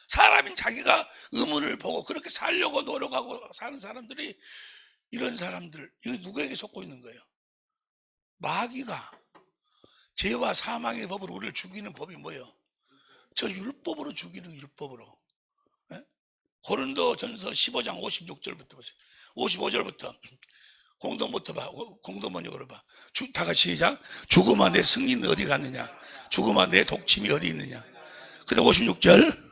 Speaker 2: 사람인 자기가 의문을 보고 그렇게 살려고 노력하고 사는 사람들이, 이런 사람들, 이거 누구에게 속고 있는 거예요? 마귀가 죄와 사망의 법으로 우리를 죽이는 법이 뭐예요? 저 율법으로 죽이는 율법으로. 예? 고린도전서 15장 56절부터 보세요. 55절부터 공동부터 봐. 공동번역으로 봐. 다 같이 시작. 죽음아 내 승리는 어디 갔느냐? 죽음아 내 독침이 어디 있느냐? 그다음 56절.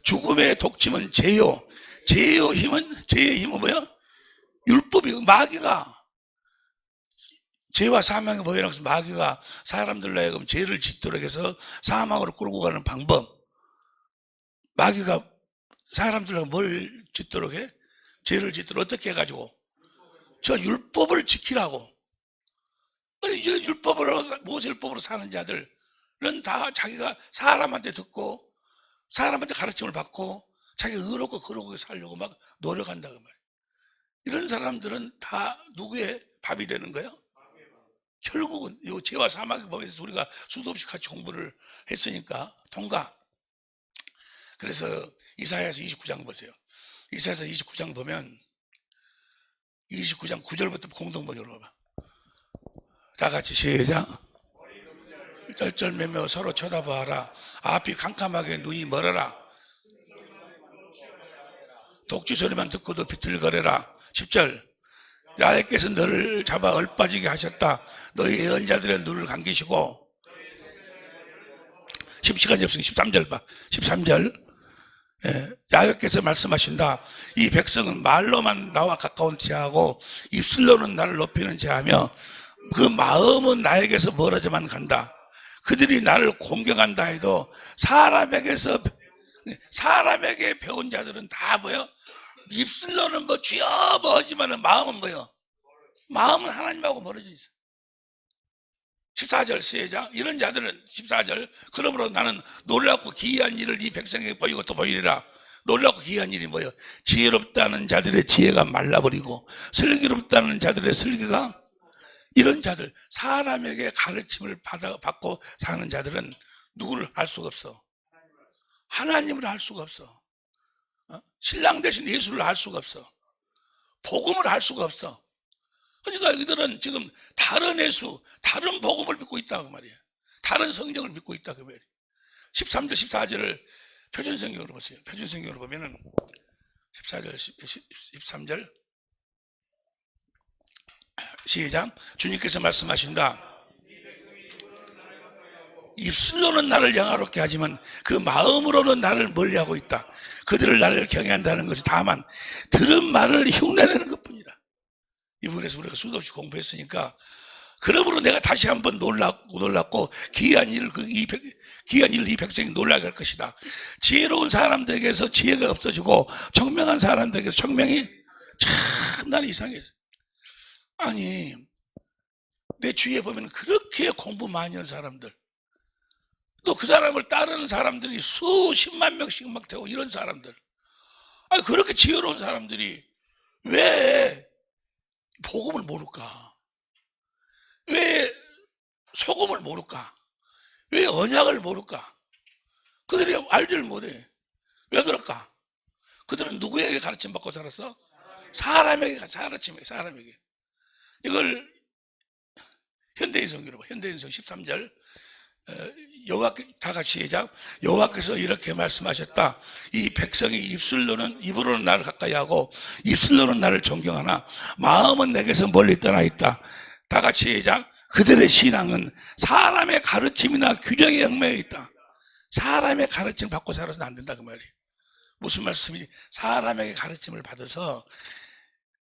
Speaker 2: 죽음의 독침은 죄요. 죄의 힘은 뭐야? 율법이. 마귀가 죄와 사망의 법이라고 해서 마귀가 사람들로 하여금 죄를 짓도록 해서 사망으로 끌고 가는 방법. 마귀가 사람들로 뭘 짓도록 해? 죄를 짓도록 어떻게 해가지고? 저 율법을 지키라고. 이제 모세 율법으로 사는 자들은 다 자기가 사람한테 듣고 사람한테 가르침을 받고 자기 의롭고 거룩하게 살려고 막 노력한다고 말이에요. 이런 사람들은 다 누구의 밥이 되는 거예요? 결국은 이 죄와 사망의 법에 대해서 우리가 수도 없이 같이 공부를 했으니까 통과. 그래서 이사야서 29장 보세요. 이사야서 29장 보면 29장 9절부터 공동번역으로 봐봐. 다 같이 시작. 쩔쩔매며 서로 쳐다봐라. 앞이 캄캄하게 눈이 멀어라. 독지 소리만 듣고도 비틀거려라. 10절. 야훼께서 너를 잡아 얼빠지게 하셨다. 너희 예언자들의 눈을 감기시고. 10시간이 없으니까 13절 봐. 13절. 예, 야훼께서 말씀하신다. 이 백성은 말로만 나와 가까운 자하고 입술로는 나를 높이는 자하며 그 마음은 나에게서 멀어져만 간다. 그들이 나를 공경한다 해도 사람에게 배운 자들은 다 뭐요? 입술로는 뭐 주여 뭐 하지만은 마음은 뭐요? 마음은 하나님하고 멀어져 있어. 14절 시작. 이런 자들은 14절. 그러므로 나는 놀랍고 기이한 일을 이 백성에게 보이고 또 보이리라. 놀랍고 기이한 일이 뭐예요? 지혜롭다는 자들의 지혜가 말라버리고 슬기롭다는 자들의 슬기가, 이런 자들, 사람에게 가르침을 받고 사는 자들은 누구를 알 수가 없어? 하나님을 알 수가 없어. 신랑 대신 예수를 알 수가 없어. 복음을 알 수가 없어. 그러니까 이들은 지금 다른 예수, 다른 복음을 믿고 있다고 말이에요. 다른 성경을 믿고 있다고 말이에요. 13절, 14절을 표준성경으로 보세요. 표준성경으로 보면은 14절, 13절 시작. 주님께서 말씀하신다. 입술로는 나를 영화롭게 하지만 그 마음으로는 나를 멀리하고 있다. 그들을 나를 경외한다는 것이 다만 들은 말을 흉내내는 것뿐이다. 이 부분에서 우리가 수도 없이 공부했으니까, 그러므로 내가 다시 한번 놀랐고 기이한 일을 이 백성이 놀라게 할 것이다. 지혜로운 사람들에게서 지혜가 없어지고 청명한 사람들에게서 청명이 참 난 이상해. 아니 내 주위에 보면 그렇게 공부 많이 하는 사람들, 또 그 사람을 따르는 사람들이 수십만 명씩 막 되고 이런 사람들, 아니 그렇게 지혜로운 사람들이 왜 복음을 모를까? 왜 소금을 모를까? 왜 언약을 모를까? 그들이 알지를 못해. 왜 그럴까? 그들은 누구에게 가르침 받고 살았어? 사람에게 가르침해. 사람에게. 이걸 현대인성으로 봐. 현대인성 13절 여호와께 다 같이 시작. 여호와께서 이렇게 말씀하셨다. 이 백성이 입으로는 나를 가까이 하고 입술로는 나를 존경하나 마음은 내게서 멀리 떠나 있다. 다 같이 시작. 그들의 신앙은 사람의 가르침이나 규정에 얽매여 있다. 사람의 가르침을 받고 살아서는 안 된다 그 말이에요. 무슨 말씀이? 사람에게 가르침을 받아서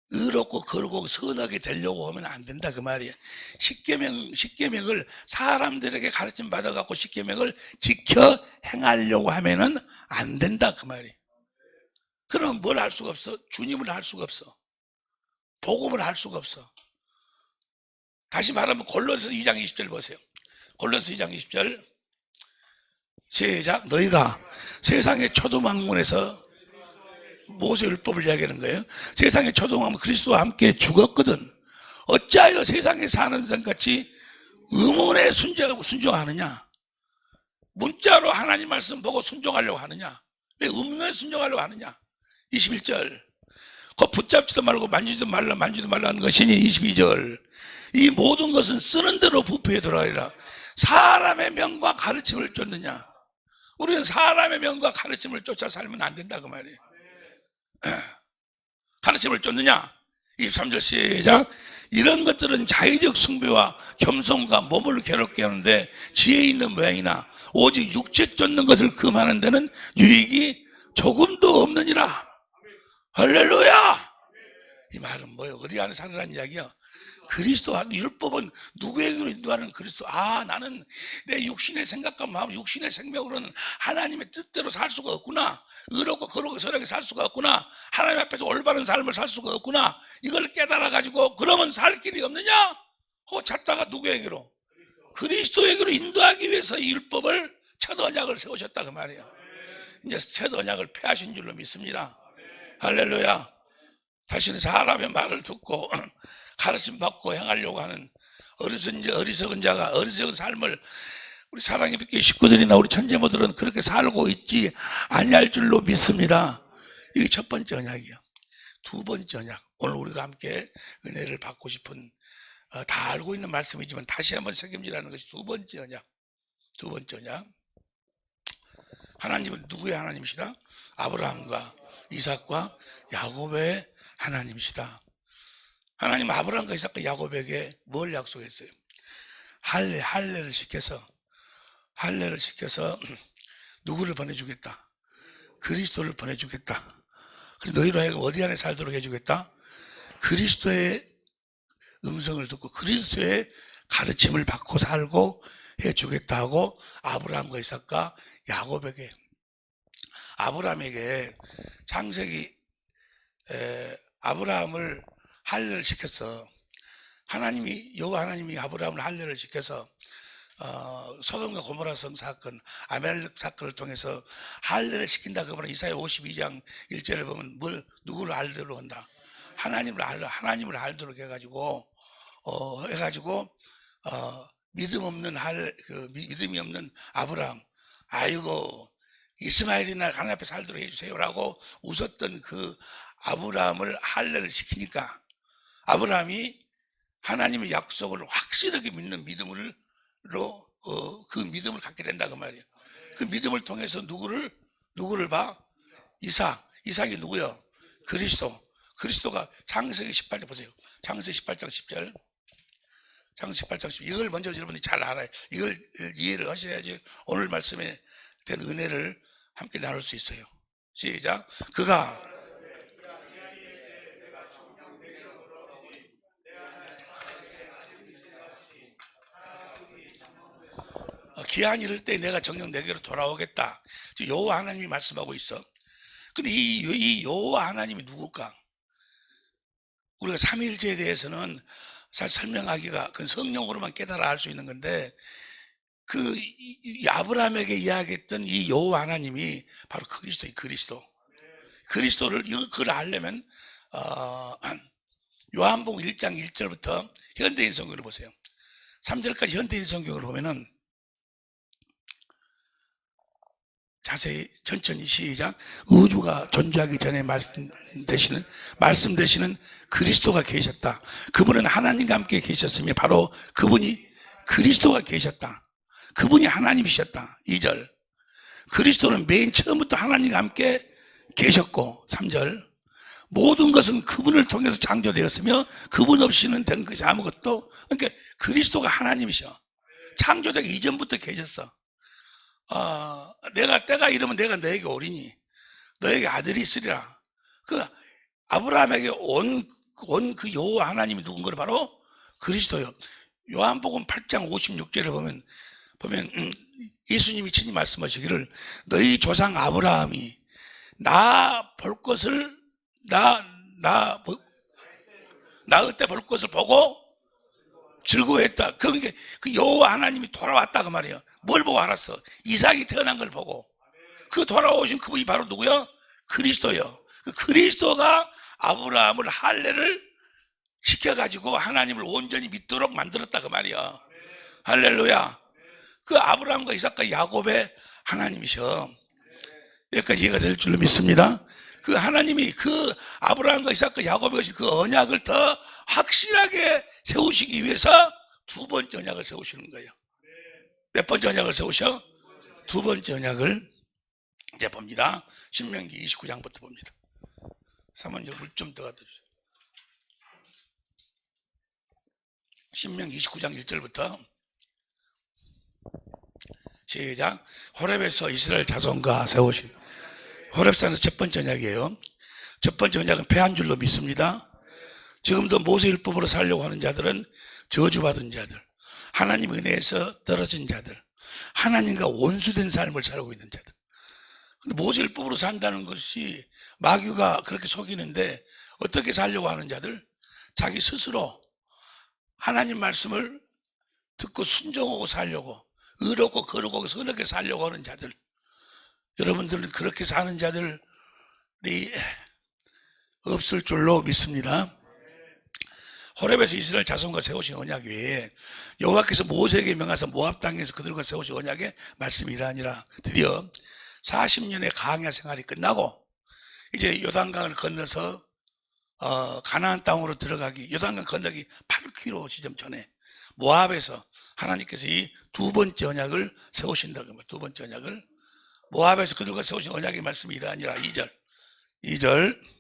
Speaker 2: 의롭고 거룩고 선하게 되려고 하면 안 된다 그 말이에요. 십계명을 사람들에게 가르침 받아갖고 십계명을 지켜 행하려고 하면은 안 된다 그 말이에요. 그럼 뭘 할 수가 없어? 주님을 할 수가 없어. 복음을 할 수가 없어. 다시 말하면 골로새 2장 20절 보세요. 골로새 2장 20절 시작. 너희가 세상의 초등학문에서 모세율법을 이야기하는 거예요. 세상의 초등학문 그리스도와 함께 죽었거든. 어찌하여 세상에 사는 성같이 의문에 순종하느냐? 문자로 하나님 말씀 보고 순종하려고 하느냐? 왜 의문에 순종하려고 하느냐? 21절 그 붙잡지도 말고 만지지도 말라 하는 것이니 22절 이 모든 것은 쓰는 대로 부패에 들어가리라. 사람의 명과 가르침을 쫓느냐? 우리는 사람의 명과 가르침을 쫓아 살면 안 된다 그 말이에요. 가르침을 쫓느냐? 23절 시작. 이런 것들은 자의적 숭배와 겸손과 몸을 괴롭게 하는데 지혜 있는 모양이나 오직 육체 쫓는 것을 금하는 데는 유익이 조금도 없느니라. 할렐루야. 이 말은 뭐예요? 어디 안에 살으라는 이야기야? 그리스도 율법은 누구에게로 인도하는 그리스도. 나는 내 육신의 생각과 마음, 육신의 생명으로는 하나님의 뜻대로 살 수가 없구나. 의롭고 거룩하게 선하게 살 수가 없구나. 하나님 앞에서 올바른 삶을 살 수가 없구나. 이걸 깨달아가지고 그러면 살 길이 없느냐? 찾다가 누구에게로? 그리스도에게로 인도하기 위해서 이 율법을 첫 언약을 세우셨다 그 말이에요. 이제 첫 언약을 폐하신 줄로 믿습니다. 할렐루야. 다시는 사람의 말을 듣고 가르침 받고 행하려고 하는 어리석은 자가 어리석은 삶을 우리 사랑의 빛의 식구들이나 우리 천재모들은 그렇게 살고 있지 아니할 줄로 믿습니다. 이게 첫 번째 언약이에요. 두 번째 언약, 오늘 우리가 함께 은혜를 받고 싶은 다 알고 있는 말씀이지만 다시 한번 새김질하는 것이 두 번째 언약. 두 번째 언약. 하나님은 누구의 하나님이시다? 아브라함과 이삭과 야곱의 하나님이시다. 하나님 아브라함과 이삭과 야곱에게 뭘 약속했어요? 할례를 시켜서 누구를 보내주겠다? 그리스도를 보내주겠다. 그래서 너희로 하여금 어디 안에 살도록 해주겠다? 그리스도의 음성을 듣고 그리스도의 가르침을 받고 살고 해주겠다 하고 아브라함과 이삭과 야곱에게, 아브라함에게 창세기 아브라함을 할례를 시켰어. 여호와 하나님이 아브라함을 할례를 시켜서 소돔과 고모라 성 사건, 아멜렉 사건을 통해서 할례를 시킨다. 그러면 이사야 52장 1절에 보면 누구를 알도록 한다? 하나님을 알도록 해가지고 믿음이 없는 아브라함, 아이고 이스마엘이나 하나님 앞에 살도록 해주세요라고 웃었던 그 아브라함을 할례를 시키니까 아브라함이 하나님의 약속을 확실하게 믿는 믿음으로 그 믿음을 갖게 된다 그 말이에요. 그 믿음을 통해서 누구를 봐? 이삭이 누구요? 그리스도가 창세기 18장 보세요. 창세기 18장 10절. 창세기 18장 10절. 이걸 먼저 여러분들이 잘 알아요. 이걸 이해를 하셔야지 오늘 말씀에 대한 은혜를 함께 나눌 수 있어요. 시작. 그가 기한이 이를 때 내가 정녕 내게로 돌아오겠다. 여호와 하나님이 말씀하고 있어. 근데 이 여호와 하나님이 누굴까? 우리가 삼위일체에 대해서는 사실 설명하기가 그 성령으로만 깨달아 알 수 있는 건데 이 아브라함에게 이야기했던 이 여호와 하나님이 바로 그리스도의 그리스도를 그걸 알려면 요한복음 1장 1절부터 현대인 성경을 보세요. 3절까지 현대인 성경을 보면은 자세히 천천히 시작. 우주가 존재하기 전에 말씀 되시는 그리스도가 계셨다. 그분은 하나님과 함께 계셨으며 바로 그분이 그리스도가 계셨다. 그분이 하나님이셨다. 2절. 그리스도는 맨 처음부터 하나님과 함께 계셨고 3절. 모든 것은 그분을 통해서 창조되었으며 그분 없이는 된 것이 아무것도. 그러니까 그리스도가 하나님이셔. 창조되기 이전부터 계셨어. 때가 이르면 내가 너에게 오리니 너에게 아들이 있으리라. 그 아브라함에게 온 그 여호와 하나님이 누군가 바로 그리스도요. 요한복음 8장 56절에 보면 예수님이 친히 말씀하시기를 너희 조상 아브라함이 나 그때 볼 것을 보고 즐거워했다. 그게 그 여호와 하나님이 돌아왔다 그 말이에요. 뭘 보고 알았어? 이삭이 태어난 걸 보고. 그 돌아오신 그분이 바로 누구요? 그리스도요. 그 그리스도가 아브라함을 할례를 시켜가지고 하나님을 온전히 믿도록 만들었다 그 말이야. 할렐루야. 그 아브라함과 이삭과 야곱의 하나님이셔. 여기까지 이해가 될 줄로 믿습니다. 그 하나님이 그 아브라함과 이삭과 야곱의 그 언약을 더 확실하게 세우시기 위해서 두 번째 언약을 세우시는 거예요. 몇 번째 언약을 세우셔? 두 번째 언약을 이제 봅니다. 신명기 29장부터 봅니다. 사모님 물 좀 더 갖다 주세요. 신명기 29장 1절부터 시작. 호렙에서 이스라엘 자손과 세우신 호렙산에서 첫 번째 언약이에요. 첫 번째 언약은 배 한 줄로 믿습니다. 지금도 모세율법으로 살려고 하는 자들은 저주받은 자들, 하나님 은혜에서 떨어진 자들, 하나님과 원수된 삶을 살고 있는 자들. 근데 모세율법으로 산다는 것이 마귀가 그렇게 속이는데 어떻게 살려고 하는 자들? 자기 스스로 하나님 말씀을 듣고 순종하고 살려고, 의롭고 거룩하고 선하게 살려고 하는 자들. 여러분들은 그렇게 사는 자들이 없을 줄로 믿습니다. 호렙에서 이스라엘 자손과 세우신 언약 외에 여호와께서 모세에게 명하사 모압 땅에서 그들과 세우신 언약의 말씀이 이러하니라. 드디어 40년의 광야 생활이 끝나고 이제 요단강을 건너서 가나안 땅으로 들어가기, 요단강 건너기 8km 지점 전에 모압에서 하나님께서 이 두 번째 언약을 세우신다고 합니다. 두 번째 언약을 모압에서 그들과 세우신 언약의 말씀이 이러하니라. 2절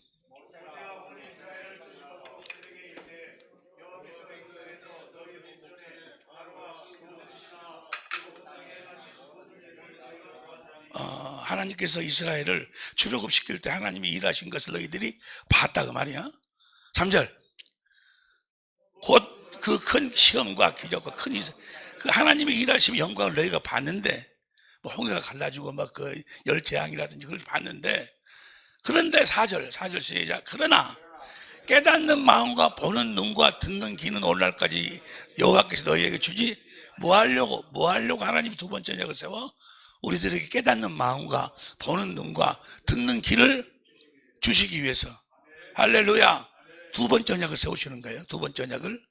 Speaker 2: 하나님께서 이스라엘을 출애굽시킬 때 하나님이 일하신 것을 너희들이 봤다 그 말이야. 3절 곧 그 큰 시험과 기적과 그 하나님의 일하심의 영광을 너희가 봤는데 뭐 홍해가 갈라지고 막 그 열재앙이라든지 그걸 봤는데, 그런데 4절 시작. 그러나 깨닫는 마음과 보는 눈과 듣는 귀는 오늘날까지 여호와께서 너희에게 주지 뭐 하려고 하나님이 두 번째 언약을 세워? 우리들에게 깨닫는 마음과 보는 눈과 듣는 귀를 주시기 위해서. 할렐루야. 두 번째 언약을 세우시는 거예요. 두 번째 언약을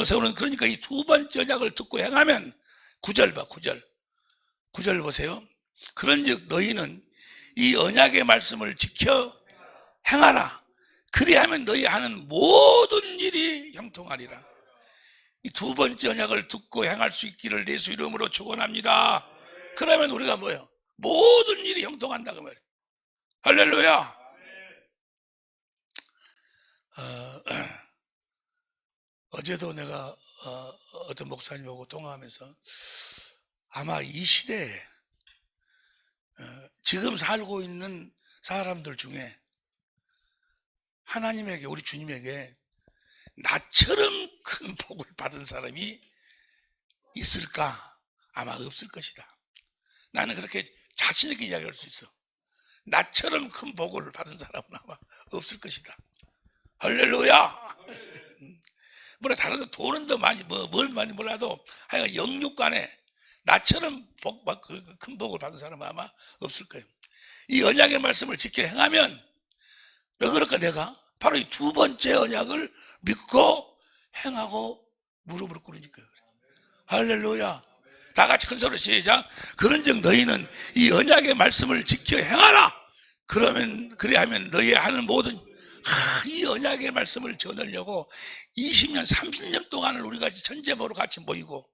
Speaker 2: 세우는, 그러니까 이 두 번째 언약을 듣고 행하면 9절 봐. 9절 보세요. 그런즉 너희는 이 언약의 말씀을 지켜 행하라. 그리하면 너희 하는 모든 일이 형통하리라. 이 두 번째 언약을 듣고 행할 수 있기를 예수 이름으로 축원합니다. 그러면 우리가 뭐예요? 모든 일이 형통한다 그 말이에요. 할렐루야. 어제도 내가 어떤 목사님하고 통화하면서 아마 이 시대에 지금 살고 있는 사람들 중에 하나님에게, 우리 주님에게 나처럼 큰 복을 받은 사람이 있을까? 아마 없을 것이다. 나는 그렇게 자신 있게 이야기할 수 있어. 나처럼 큰 복을 받은 사람은 아마 없을 것이다. 할렐루야. 뭐라 다른 돈은 더 많이 뭘 많이 몰라도 하여간 영육간에 나처럼 큰 복을 받은 사람은 아마 없을 거예요. 이 언약의 말씀을 지켜 행하면 왜 그럴까? 내가 바로 이 두 번째 언약을 믿고 행하고 무릎을 꿇으니까 그래. 할렐루야. 다 같이 큰 소리로 시작. 그런즉 너희는 이 언약의 말씀을 지켜 행하라. 그래야면 너희 하는 모든 이 언약의 말씀을 전하려고 20년 30년 동안을 우리가 전제모로 같이 모이고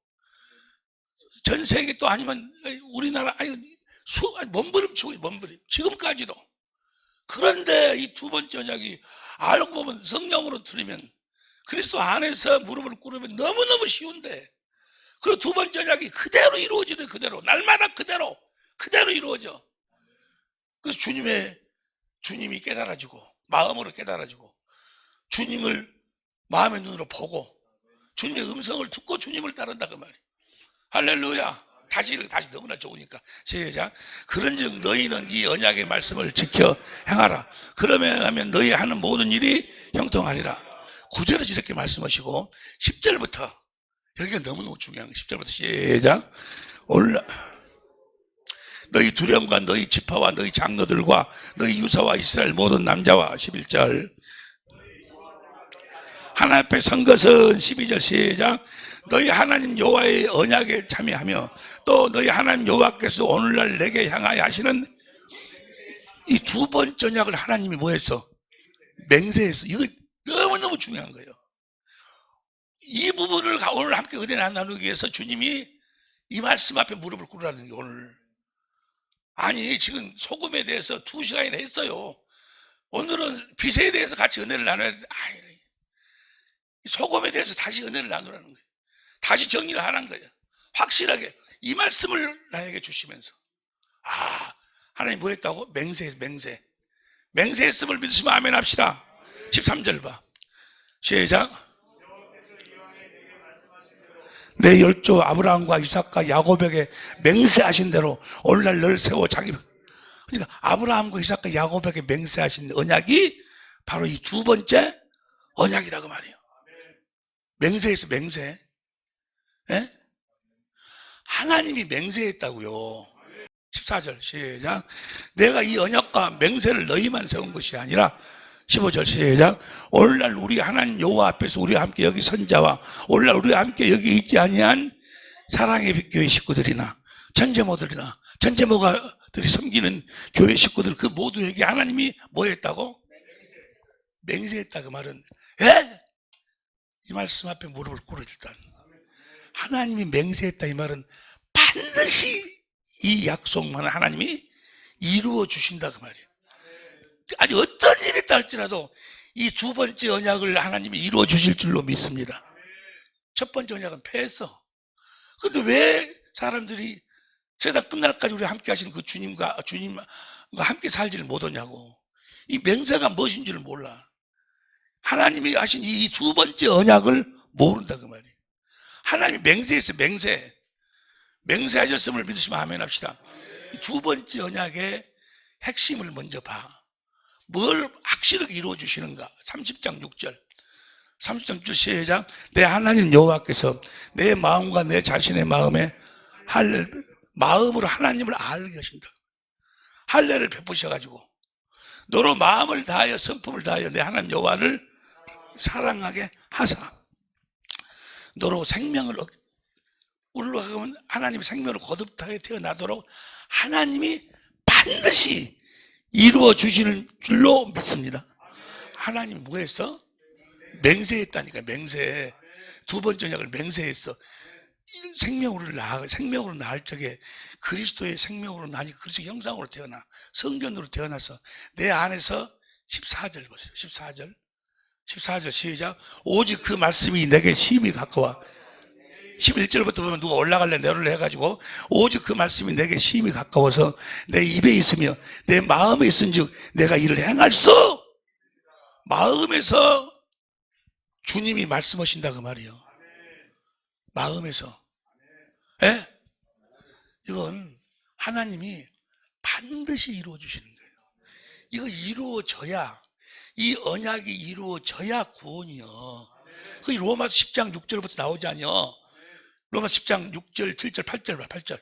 Speaker 2: 전 세계 또 아니면 우리나라 몸부림치고 몸부림 지금까지도. 그런데 이 두 번째 언약이 알고 보면 성령으로 들으면 그리스도 안에서 무릎을 꿇으면 너무너무 쉬운데, 그리고 두 번째 언약이 그대로 이루어지는, 그대로 날마다 그대로 이루어져. 그래서 주님이 깨달아지고 마음으로 깨달아지고 주님을 마음의 눈으로 보고 주님의 음성을 듣고 주님을 따른다 그 말이에요. 할렐루야. 다시 너무나 좋으니까 시작. 그런즉 너희는 이 언약의 말씀을 지켜 행하라. 그러면 하면 너희 하는 모든 일이 형통하리라. 9절에서 이렇게 말씀하시고 10절부터 여기가 너무너무 중요한 거예요. 10절부터 시작. 너희 두령과 너희 지파와 너희 장로들과 너희 유사와 이스라엘 모든 남자와 11절 하나님 앞에 선 것은 12절 시작. 너희 하나님 여호와의 언약에 참여하며 또 너희 하나님 여호와께서 오늘날 내게 향하여 하시는 이 두 번째 언약을 하나님이 뭐 했어? 맹세했어. 이거 너무너무 중요한 거예요. 이 부분을 오늘 함께 은혜 나누기 위해서 주님이 이 말씀 앞에 무릎을 꿇으라는 게 오늘. 아니 지금 소금에 대해서 2시간이나 했어요. 오늘은 빚에 대해서 같이 은혜를 나눠야 돼. 소금에 대해서 다시 은혜를 나누라는 거예요. 다시 정리를 하라는 거예요. 확실하게 이 말씀을 나에게 주시면서 하나님 뭐 했다고? 맹세했음을 믿으시면 아멘 합시다. 13절 봐. 시작. 내 열조 아브라함과 이삭과 야곱에게 맹세하신 대로 오늘날 널 세워 자기. 그러니까 아브라함과 이삭과 야곱에게 맹세하신 언약이 바로 이 두 번째 언약이라고 말이에요. 맹세했어. 맹세. 예? 하나님이 맹세했다고요. 14절 시작. 내가 이 언약과 맹세를 너희만 세운 것이 아니라 15절 시작. 오늘날 우리 하나님 여호와 앞에서 우리와 함께 여기 선자와 오늘날 우리와 함께 여기 있지 아니한 사랑의 빛 교회 식구들이나 전제모들이나 전제모가들이 섬기는 교회 식구들 그 모두에게 하나님이 뭐 했다고? 맹세했다. 그 말은 이 말씀 앞에 무릎을 꿇어 일단 하나님이 맹세했다. 이 말은 반드시 이 약속만 하나님이 이루어 주신다 그 말이에요. 아니 어떤 일이 있다 할지라도 이 두 번째 언약을 하나님이 이루어 주실 줄로 믿습니다. 첫 번째 언약은 패했어. 근데 왜 사람들이 세상 끝날까지 우리 함께 하시는 그 주님과 함께 살지를 못하냐고. 이 맹세가 무엇인지를 몰라. 하나님이 하신 이 두 번째 언약을 모른다 그 말이에요. 하나님이 맹세했어요. 맹세하셨음을 믿으시면 아멘 합시다. 이 두 번째 언약의 핵심을 먼저 봐. 뭘 확실하게 이루어 주시는가? 30장 6절. 30장 6절 시작. 내 하나님 여호와께서 내 마음과 내 자신의 마음으로 하나님을 알게 하신다. 할례를 베푸셔가지고 너로 마음을 다하여 성품을 다하여 내 하나님 여호와를 사랑하게 하사 너로 생명을 올라가면 하나님의 생명을 거듭하게 태어나도록 하나님이 반드시 이루어 주시는 줄로 믿습니다. 하나님이 뭐 했어? 맹세했다니까. 맹세. 두 번째 언약을 맹세했어. 생명으로 낳을 적에 그리스도의 생명으로 나니 그리스도 형상으로 태어나 성전으로 태어나서 내 안에서 14절 보세요. 14절 시작. 오직 그 말씀이 내게 심히 가까워. 11절부터 보면 누가 올라갈래 내려올래 해가지고 오직 그 말씀이 내게 심히 가까워서 내 입에 있으며 내 마음에 있은즉 내가 이를 행할 수. 마음에서 주님이 말씀하신다 그 말이에요. 마음에서. 이건 하나님이 반드시 이루어 주시는 거예요. 이거 이루어져야, 이 언약이 이루어져야 구원이요. 그게 로마서 10장 6절부터 나오지 않요. 로마서 10장 6절, 7절, 8절 봐, 8절.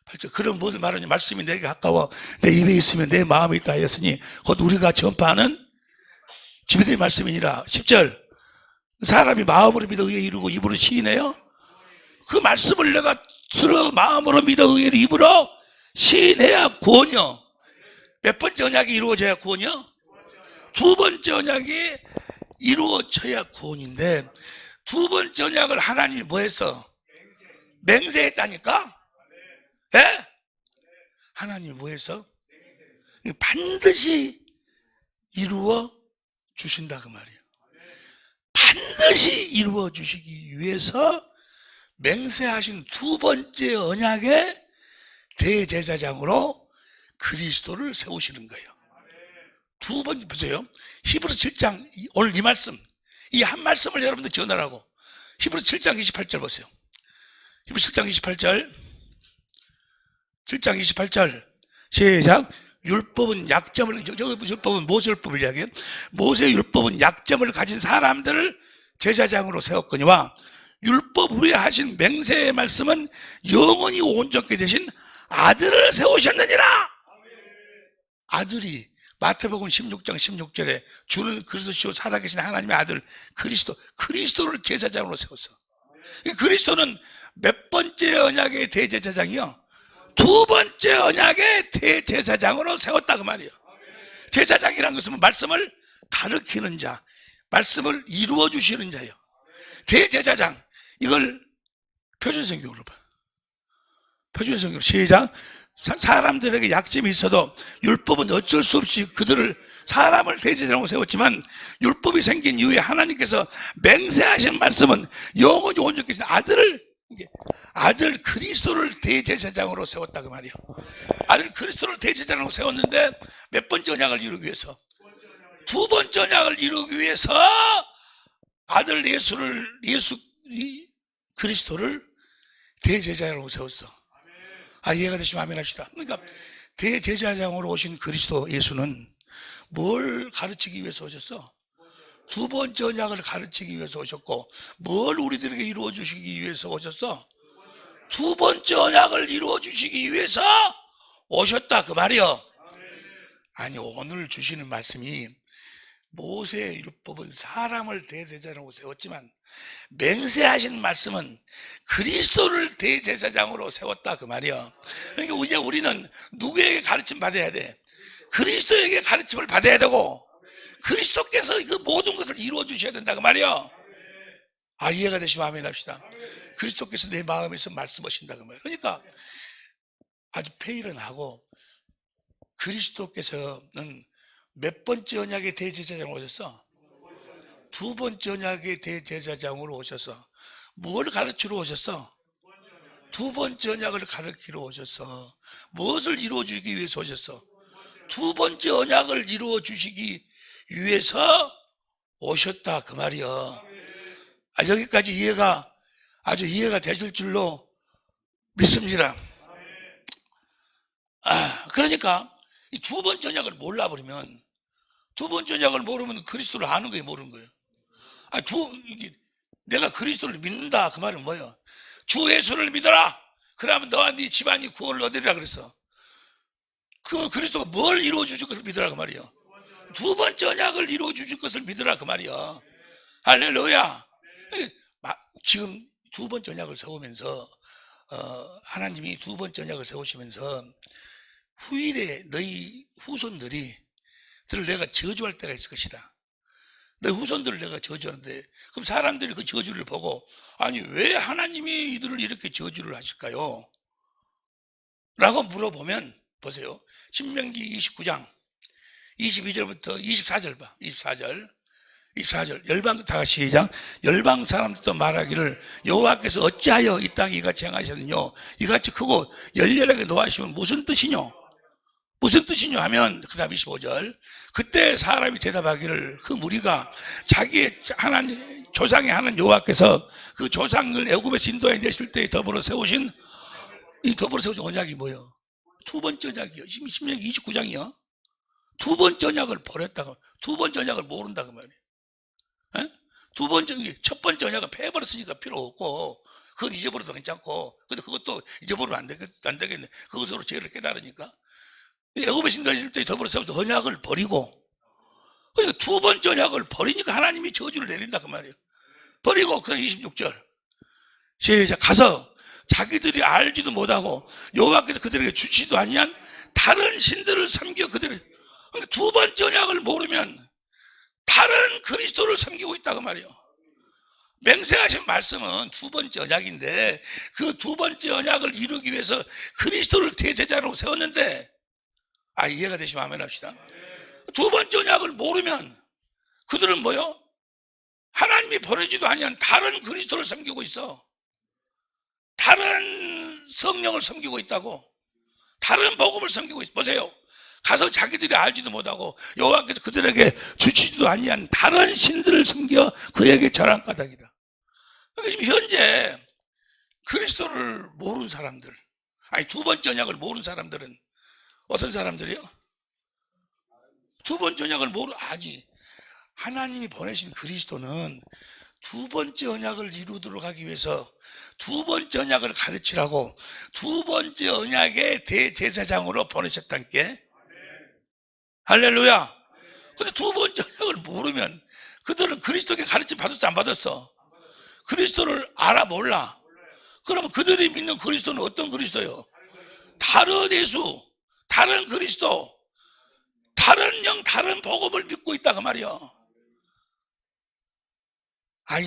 Speaker 2: 8절. 그럼 무엇을 말하냐? 말씀이 내게 가까워 내 입에 있으면 내 마음에 있다 하였으니 곧 우리가 전파하는 지배의 말씀이니라. 10절. 사람이 마음으로 믿어 의에 이루고 입으로 시인해요. 그 말씀을 내가 들어 마음으로 믿어 의에 입으로 시인해야 구원이요. 몇 번째 언약이 이루어져야 구원이요? 두 번째 언약이 이루어져야 구원인데 두 번째 언약을 하나님이 뭐 했어? 맹세했다니까? 예? 하나님이 뭐 했어? 반드시 이루어 주신다 그 말이에요. 반드시 이루어 주시기 위해서 맹세하신 두 번째 언약의 대제사장으로 그리스도를 세우시는 거예요. 두 번째 보세요. 히브리서 7장 오늘 이 말씀, 이 한 말씀을 여러분들 전하라고. 히브리서 7장 28절 보세요. 히브리서 7장 28절 7장 28절 시작. 율법은 약점을, 율법은 모세 율법을 이야기해요. 모세 율법은 약점을 가진 사람들을 제사장으로 세웠거니와 율법 후에 하신 맹세의 말씀은 영원히 온전케 되신 아들을 세우셨느니라. 아들이 마태복음 16장 16절에 주는 그리스도시요 살아계신 하나님의 아들 그리스도를 제사장으로 세웠어. 그리스도는 몇 번째 언약의 대제사장이요? 두 번째 언약의 대제사장으로 세웠다 그 말이에요. 제사장이라는 것은 말씀을 가르치는 자, 말씀을 이루어 주시는 자예요. 대제사장, 이걸 표준성경으로 봐. 표준성경으로 시작. 사람들에게 약점이 있어도 율법은 어쩔 수 없이 그들을 사람을 대제사장으로 세웠지만 율법이 생긴 이후에 하나님께서 맹세하신 말씀은 영원히 온전케 하신 아들 그리스도를 대제사장으로 세웠다 그 말이에요. 아들 그리스도를 대제사장으로 세웠는데 몇 번째 언약을 이루기 위해서? 두 번째 언약을 이루기 위해서 아들 예수 그리스도를 대제사장으로 세웠어. 이해가 되시면 아멘 합시다. 그러니까 대제사장으로 오신 그리스도 예수는 뭘 가르치기 위해서 오셨어? 두 번째 언약을 가르치기 위해서 오셨고, 뭘 우리들에게 이루어 주시기 위해서 오셨어? 두 번째 언약을 이루어 주시기 위해서 오셨다 그 말이요. 아니, 오늘 주시는 말씀이 모세 율법은 사람을 대제사장으로 세웠지만 맹세하신 말씀은 그리스도를 대제사장으로 세웠다 그 말이야. 그러니까 이제 우리는 누구에게 가르침 받아야 돼? 그리스도에게 가르침을 받아야 되고 그리스도께서 그 모든 것을 이루어 주셔야 된다 그 말이야. 이해가 되시면 아멘 합시다. 그리스도께서 내 마음에서 말씀하신다 그 말이야. 그러니까 아주 페일은하고 그리스도께서는 몇 번째 언약의 대제사장으로 오셨어? 두 번째 언약의 대제사장으로 오셔서 뭘 가르치러 오셨어? 두 번째 언약을 가르치러 오셔서 무엇을 이루어 주기 위해서 오셨어? 두 번째 언약을 이루어 주시기 위해서 오셨다 그 말이야. 여기까지 아주 이해가 되실 줄로 믿습니다. 그러니까 이 두 번째 언약을 몰라버리면, 두 번째 언약을 모르면 그리스도를 아는 거예요, 모르는 거예요. 내가 그리스도를 믿는다 그 말은 뭐예요? 주 예수를 믿어라. 그러면 너와 네 집안이 구원을 얻으리라 그랬어. 그 그리스도가 뭘 이루어 주실 것을 믿으라 그 말이에요. 두 번째 언약을 이루어 주실 것을 믿으라 그 말이에요. 할렐루야. 지금 두 번째 언약을 세우면서 하나님이 두 번째 언약을 세우시면서 후일에 너희 후손들을 내가 저주할 때가 있을 것이다. 너희 후손들을 내가 저주하는데, 그럼 사람들이 그 저주를 보고 왜 하나님이 이들을 이렇게 저주를 하실까요? 라고 물어보면 보세요. 신명기 29장 22절부터 24절 봐. 24절 열방 다 같이 시작. 열방 사람들도 말하기를 여호와께서 어찌하여 이 땅에 이같이 행하셨느뇨? 이같이 크고 열렬하게 노하시면 무슨 뜻이뇨? 무슨 뜻이뇨 하면 그 다음 25절 그때 사람이 대답하기를 그 무리가 자기의 하나님 조상의 하나님 여호와께서 그 조상을 애굽에서 인도해 내실 때 더불어 세우신 언약이 뭐예요? 두 번째 언약이요. 신명기 29장이요. 두 번째 언약을 버렸다고, 두 번째 언약을 모른다고 말이에요. 두 번째, 첫 번째 언약은 패해버렸으니까 필요 없고, 그건 잊어버려도 괜찮고, 근데 그것도 잊어버리면 안 되겠네. 그것으로 죄를 깨달으니까. 애굽의 신들 있을 때 더불어 세워서 언약을 버리고, 그러니까 두 번째 언약을 버리니까 하나님이 저주를 내린다 그 말이에요. 버리고 그 26절 시작. 가서 자기들이 알지도 못하고 여호와께서 그들에게 주시지도 아니한 다른 신들을 섬겨 그들을. 그러니까 두 번째 언약을 모르면 다른 그리스도를 섬기고 있다 그 말이에요. 맹세하신 말씀은 두 번째 언약인데 그 두 번째 언약을 이루기 위해서 그리스도를 대제자로 세웠는데, 이해가 되시면 아멘 합시다. 두 번째 언약을 모르면 그들은 뭐요? 하나님이 보내지도 아니한 다른 그리스도를 섬기고 있어. 다른 성령을 섬기고 있다고. 다른 복음을 섬기고 있어. 보세요. 가서 자기들이 알지도 못하고 여호와께서 그들에게 주시지도 아니한 다른 신들을 섬겨 그에게 절한 까닭이다. 그러니까 지금 현재 그리스도를 모르는 사람들, 두 번째 언약을 모르는 사람들은 어떤 사람들이요? 두 번째 언약을 아니, 하나님이 보내신 그리스도는 두 번째 언약을 이루도록 하기 위해서 두 번째 언약을 가르치라고 두 번째 언약의 대제사장으로 보내셨다는 게. 할렐루야. 근데 두 번째 언약을 모르면 그들은 그리스도께 가르침 받았어 안 받았어? 그리스도를 알아 몰라? 그러면 그들이 믿는 그리스도는 어떤 그리스도예요? 다른 예수, 다른 그리스도, 다른 영, 다른 복음을 믿고 있다 그 말이요.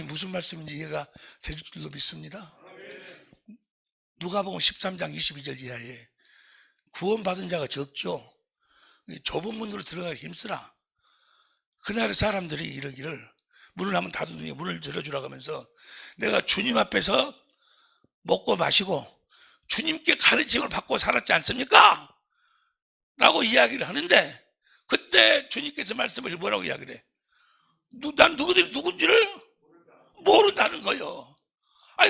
Speaker 2: 무슨 말씀인지 이해가 될 줄로 믿습니다. 누가복음 13장 22절 이하에 구원받은 자가 적죠. 좁은 문으로 들어가기 힘쓰라. 그날의 사람들이 이러기를, 문을 한번 닫아두니 문을 열어주라고 하면서 내가 주님 앞에서 먹고 마시고 주님께 가르침을 받고 살았지 않습니까? 라고 이야기를 하는데, 그때 주님께서 말씀을 뭐라고 이야기를 해? 난 누구들이 누군지를 모른다는 거예요.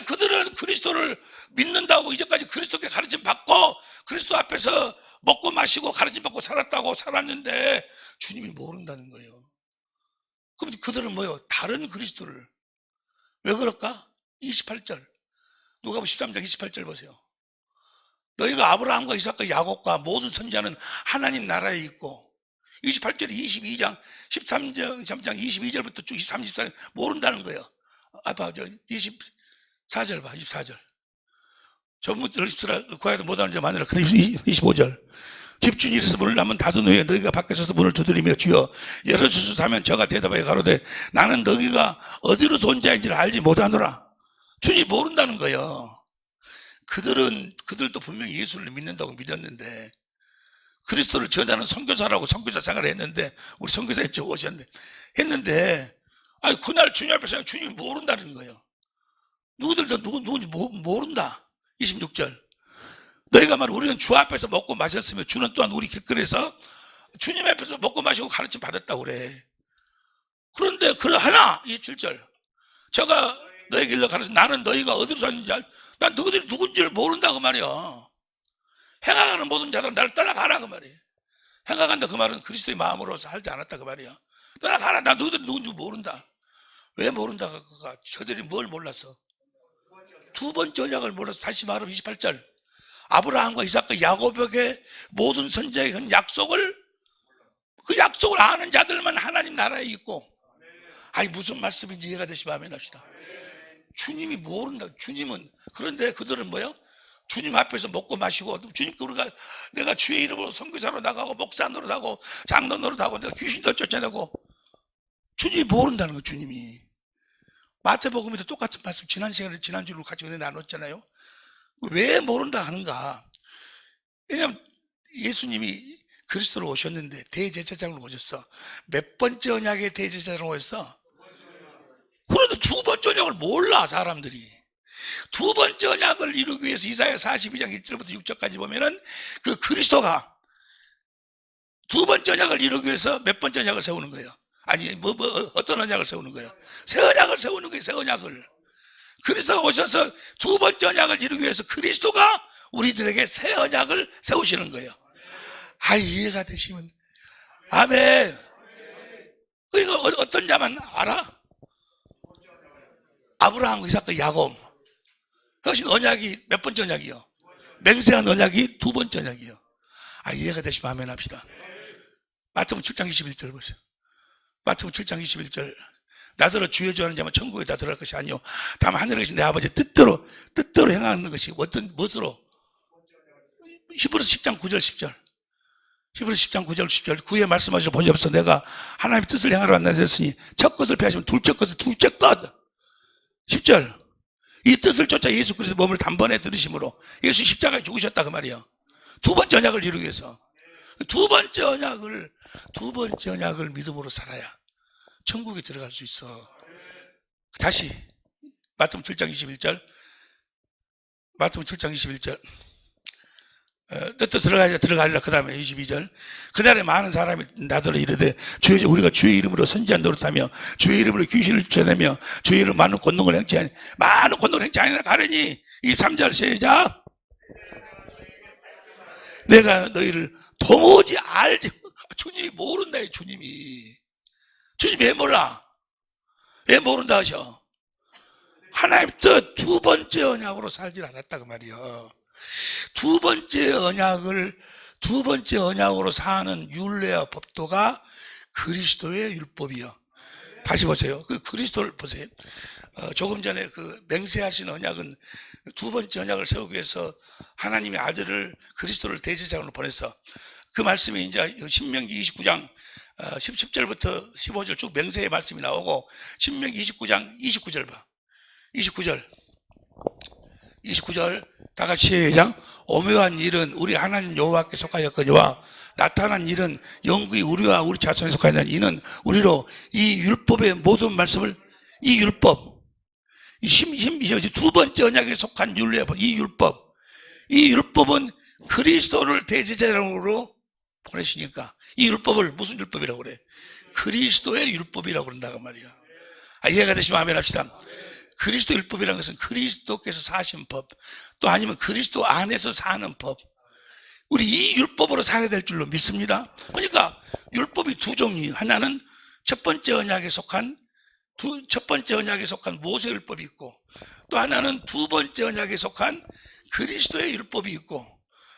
Speaker 2: 그들은 그리스도를 믿는다고 이제까지 그리스도께 가르침 받고 그리스도 앞에서 먹고 마시고 가르침 받고 살았는데 주님이 모른다는 거예요. 그럼 그들은 뭐예요? 다른 그리스도를. 왜 그럴까? 28절. 누가복음 13장 28절 보세요. 너희가 아브라함과 이삭과 야곱과 모든 선지자는 하나님 나라에 있고, 28절에 22장 13장 22절부터 쭉 34절 모른다는 거예요. 24절 봐. 24절. 전부터 구하여도 못하는 자 마누라. 25절. 집주인이 이래서 문을 한번 닫은 후에 너희가 밖에 서서 문을 두드리며 주여 열어주소서 하면 저가 대답하여 가로되 나는 너희가 어디로서 온 자인지를 알지 못하노라. 주님 모른다는 거예요. 그들도 분명히 예수를 믿는다고 믿었는데, 그리스도를 전하는 선교사라고 선교사 생활을 했는데, 우리 선교사님 저 오셨는데 했는데, 그날 주님 앞에서 주님이 모른다는 거예요. 누구들도 누군지 모른다. 26절. 너희가 말해 우리는 주 앞에서 먹고 마셨으며 주는 또한 우리 길거리에서 주님 앞에서 먹고 마시고 가르침 받았다고 그래. 그런데 하나 27절. 제가 너희에게 일러 가르쳐 나는 너희가 어디로 사는지 난 너희들이 누군지를 모른다고 말이야. 행하는 모든 자들은 나를 따라가라 그 말이야. 행하간다 그 말은 그리스도의 마음으로 살지 않았다 그 말이야. 따라가라. 나 너희들이 누군지 모른다. 왜 모른다가 저들이 뭘 몰랐어? 두 번째 언약을 몰라서. 다시 말하면 28절. 아브라함과 이삭과 야곱에게 모든 선지자의 한 약속을, 그 약속을 아는 자들만 하나님 나라에 있고. 무슨 말씀인지 이해가 되시면 아멘 합시다. 주님이 모른다. 주님은. 그런데 그들은 뭐요? 주님 앞에서 먹고 마시고, 주님께 내가 주의 이름으로 선교사로 나가고 목사 노릇하고 장로 노릇하고 내가 귀신도 쫓아내고. 주님이 모른다는 거예요. 주님이. 마태복음에도 똑같은 말씀 지난주로 같이 은혜 나눴잖아요. 왜 모른다 하는가? 왜냐하면 예수님이 그리스도로 오셨는데 대제사장으로 오셨어. 몇 번째 언약의 대제사장으로 오셨어? 그런데 두 번째 언약을 몰라 사람들이. 두 번째 언약을 이루기 위해서 이사야 42장 1절부터 6절까지 보면은 그 그리스도가 두 번째 언약을 이루기 위해서 몇 번째 언약을 세우는 거예요? 어떤 언약을 세우는 거예요? 새 언약을 세우는 거예요. 새 언약을. 그리스도가 오셔서 두 번째 언약을 이루기 위해서 그리스도가 우리들에게 새 언약을 세우시는 거예요. 이해가 되시면 아멘. 그러니까 어떤 자만 알아? 아브라함, 이삭과 야곱. 그것이 언약이 몇 번째 언약이요? 맹세한 언약이 두 번째 언약이요. 이해가 되시면 아멘 합시다. 마태복음 7장 21절 보세요. 마태복음 7장 21절. 나더러 주의 주하는 자만 천국에 다 들어갈 것이 아니요 다만 하늘에 계신 내 아버지 뜻대로 행하는 것이 어떤 무엇으로? 히브리서 10장 9절 10절. 히브리서 10장 9절 10절. 구에 말씀하시고 보니 없어 내가 하나님의 뜻을 행하러 왔나 했으니 첫 것을 피하시면 둘째 것 10절. 이 뜻을 쫓아 예수 그리스도 몸을 단번에 들으심으로 예수 십자가에 죽으셨다 그 말이에요. 두 번째 언약을 이루기 위해서. 두 번째 언약을 믿음으로 살아야 천국에 들어갈 수 있어. 다시 마태복음 7장 21절. 마태복음 7장 21절. 뜻도 들어가리라. 그 다음에 22절. 그날에 많은 사람이 나더러 이르되 우리가 주의 이름으로 선지한 노릇하며 주의 이름으로 귀신을 쫓아내며 주의 이름으로 많은 권능을 행치 아니라 가려니. 23절 시작. 내가 너희를 도무지 알지. 주님이 모른다. 주님이 왜 몰라? 왜 모른다 하셔? 하나님 뜻 두 번째 언약으로 살질 않았다 그 말이요. 두 번째 언약으로 사는 율례와 법도가 그리스도의 율법이요. 다시 보세요. 그 그리스도를 보세요. 조금 전에 그 맹세하신 언약은 두 번째 언약을 세우기 위해서 하나님의 아들을 그리스도를 대제사장으로 보냈어. 그 말씀이 이제 신명기 29장 10절부터 15절 쭉 맹세의 말씀이 나오고 신명기 29장 29절 봐. 29절 다 같이 시작. 오묘한 일은 우리 하나님 여호와께 속하였거니와 나타난 일은 영구히 우리와 우리 자손에 속하였나니 이는 우리로 이 율법의 모든 말씀을 이 율법 두 번째 언약에 속한 율법 이 율법은 그리스도를 대제사장으로 보내시니까 이 율법을 무슨 율법이라고 그래? 그리스도의 율법이라고 그런다고 말이야. 이해가 되시면 아멘 합시다. 그리스도 율법이라는 것은 그리스도께서 사신 법, 또 아니면 그리스도 안에서 사는 법. 우리 이 율법으로 살아야 될 줄로 믿습니다. 그러니까 율법이 두 종류. 하나는 첫 번째 언약에 속한 모세 율법이 있고, 또 하나는 두 번째 언약에 속한 그리스도의 율법이 있고,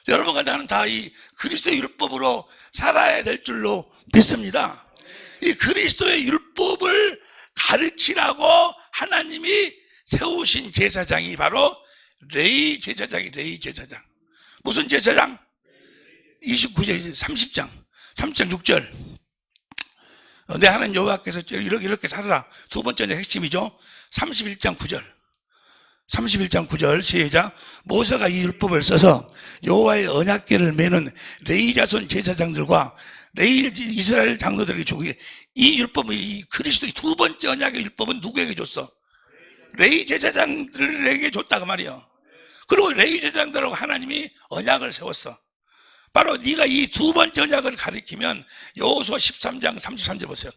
Speaker 2: 여러분과 나는 다 이 그리스도의 율법으로 살아야 될 줄로 믿습니다. 이 그리스도의 율법을 가르치라고 하나님이 세우신 제사장이 바로 레위 제사장. 무슨 제사장? 29절, 30장 6절. 내 하나님 여호와께서 이렇게 살아라. 두 번째 핵심이죠. 31장 9절 시작. 모세가 이 율법을 써서 여호와의 언약궤를 매는 레위 자손 제사장들과 레위 이스라엘 장로들에게 주기. 이 율법은 이 그리스도의 두 번째 언약의 율법은 누구에게 줬어? 레위 제사장들에게 줬다 그 말이야. 그리고 레위 제사장들하고 하나님이 언약을 세웠어. 바로 네가 이 두 번째 언약을 가리키면 여호수아 13장 33절 보세요.